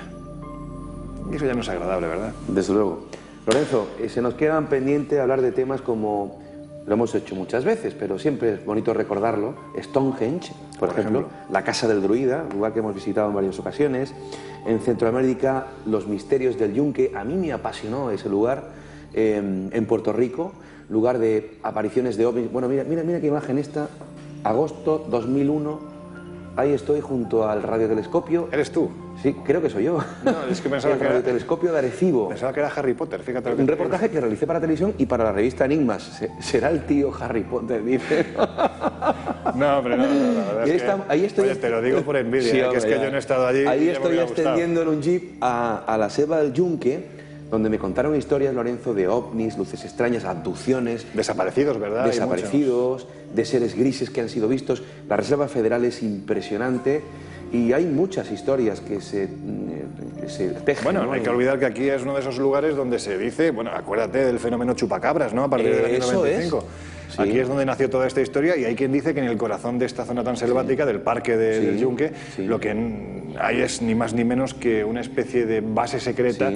Y eso ya no es agradable, ¿verdad? Desde luego. Lorenzo, se nos quedan pendientes hablar de temas como lo hemos hecho muchas veces, pero siempre es bonito recordarlo. Stonehenge, por ejemplo, la Casa del Druida, lugar que hemos visitado en varias ocasiones. En Centroamérica, los misterios del Yunque. A mí me apasionó ese lugar. En Puerto Rico, lugar de apariciones de ovnis. Bueno, mira qué imagen esta. Agosto 2001. Ahí estoy junto al radiotelescopio. ¿Eres tú? Sí, creo que soy yo. No, es que pensaba que el radiotelescopio de Arecibo. Pensaba que era Harry Potter, fíjate lo que un reportaje que realicé para televisión y para la revista Enigmas. ¿Será el tío Harry Potter? Dice. No, hombre, no, la verdad es que... Ahí estoy... Oye, te lo digo por envidia, sí, que es que yo no he estado allí. Ahí y estoy extendiendo en un jeep a la selva del Yunque, donde me contaron historias, Lorenzo, de ovnis, luces extrañas, abducciones. Desaparecidos, ¿verdad? Desaparecidos, de seres grises que han sido vistos. La Reserva Federal es impresionante y hay muchas historias que se tejen. Bueno, ¿no? hay que olvidar que aquí es uno de esos lugares donde se dice, bueno, acuérdate del fenómeno chupacabras, ¿no? A partir del año 95. Sí. Aquí es donde nació toda esta historia y hay quien dice que en el corazón de esta zona tan selvática, del parque del Yunque, lo que hay es ni más ni menos que una especie de base secreta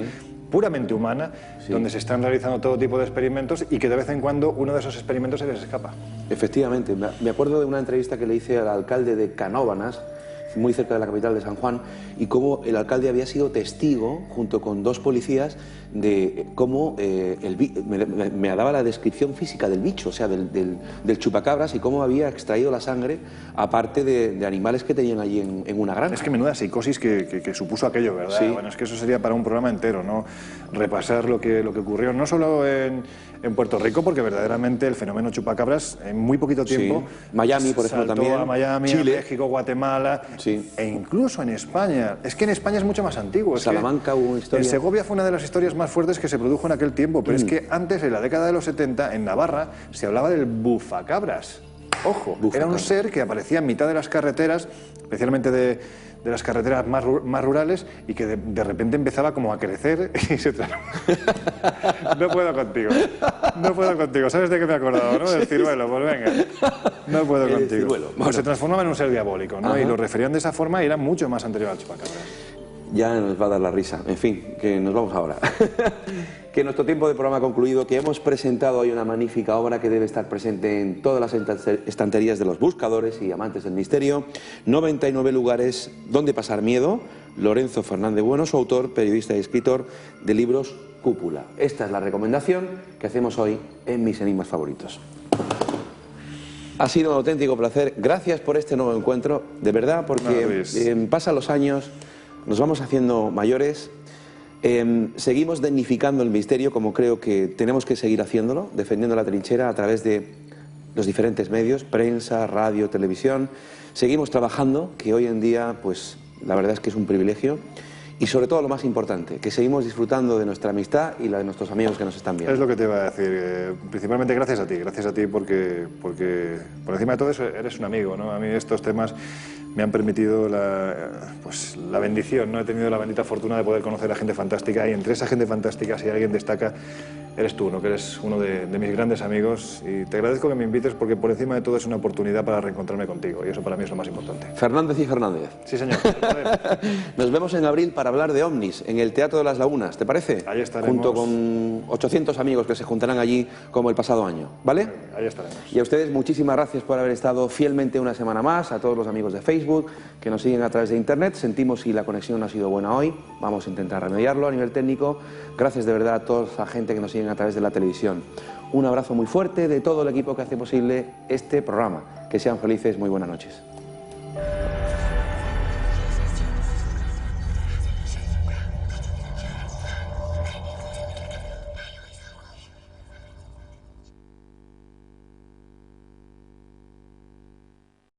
puramente humana, donde se están realizando todo tipo de experimentos y que de vez en cuando uno de esos experimentos se les escapa. Efectivamente, me acuerdo de una entrevista que le hice al alcalde de Canóvanas, muy cerca de la capital de San Juan, y cómo el alcalde había sido testigo, junto con 2 policías, de cómo me daba la descripción física del bicho, o sea, del chupacabras, y cómo había extraído la sangre, aparte de animales que tenían allí en una granja. Es que menuda psicosis que supuso aquello, ¿verdad? Sí. Bueno, es que eso sería para un programa entero, ¿no? Repasar lo que ocurrió, no solo en Puerto Rico, porque verdaderamente el fenómeno chupacabras en muy poquito tiempo... Sí. Miami, por ejemplo, también. A Miami, Chile. a México, Guatemala, e incluso en España. Es que en España es mucho más antiguo. Salamanca hubo una historia. En Segovia fue una de las historias más fuertes que se produjo en aquel tiempo, pero es que antes, en la década de los 70, en Navarra, se hablaba del bufacabras. Ojo, era un ser que aparecía en mitad de las carreteras, especialmente de las carreteras más rurales, y que de repente empezaba como a crecer y se No puedo contigo. ¿Sabes de qué me he acordado, no? Del ciruelo, pues venga. No puedo contigo. Pues se transformaba en un ser diabólico, ¿no? Y lo referían de esa forma y era mucho más anterior al chupacabras. Ya nos va a dar la risa. En fin, que nos vamos ahora. Que nuestro tiempo de programa ha concluido, que hemos presentado hoy una magnífica obra que debe estar presente en todas las estanterías de los buscadores y amantes del misterio. 99 lugares donde pasar miedo. Lorenzo Fernández Bueno, su autor, periodista y escritor de libros Cúpula. Esta es la recomendación que hacemos hoy en Mis Enigmas Favoritos. Ha sido un auténtico placer. Gracias por este nuevo encuentro, de verdad, porque pasan los años, nos vamos haciendo mayores, seguimos dignificando el misterio, como creo que tenemos que seguir haciéndolo, defendiendo la trinchera a través de los diferentes medios, prensa, radio, televisión. Seguimos trabajando, que hoy en día, pues, la verdad es que es un privilegio. Y sobre todo lo más importante, que seguimos disfrutando de nuestra amistad y la de nuestros amigos que nos están viendo. Es lo que te iba a decir, principalmente gracias a ti porque por encima de todo eso eres un amigo, ¿no? A mí estos temas me han permitido la bendición, ¿no? He tenido la bendita fortuna de poder conocer a gente fantástica, y entre esa gente fantástica, si alguien destaca, eres tú, ¿no? Que eres uno de mis grandes amigos, y te agradezco que me invites porque por encima de todo es una oportunidad para reencontrarme contigo, y eso para mí es lo más importante. Fernández y Fernández. Sí, señor. Nos vemos en abril para hablar de ovnis en el Teatro de las Lagunas, ¿te parece? Ahí estaremos. Junto con 800 amigos que se juntarán allí como el pasado año, ¿vale? Ahí estaremos. Y a ustedes muchísimas gracias por haber estado fielmente una semana más, a todos los amigos de Facebook que nos siguen a través de Internet. Sentimos si la conexión no ha sido buena hoy, vamos a intentar remediarlo a nivel técnico. Gracias de verdad a toda la gente que nos siguen a través de la televisión. Un abrazo muy fuerte de todo el equipo que hace posible este programa. Que sean felices, muy buenas noches.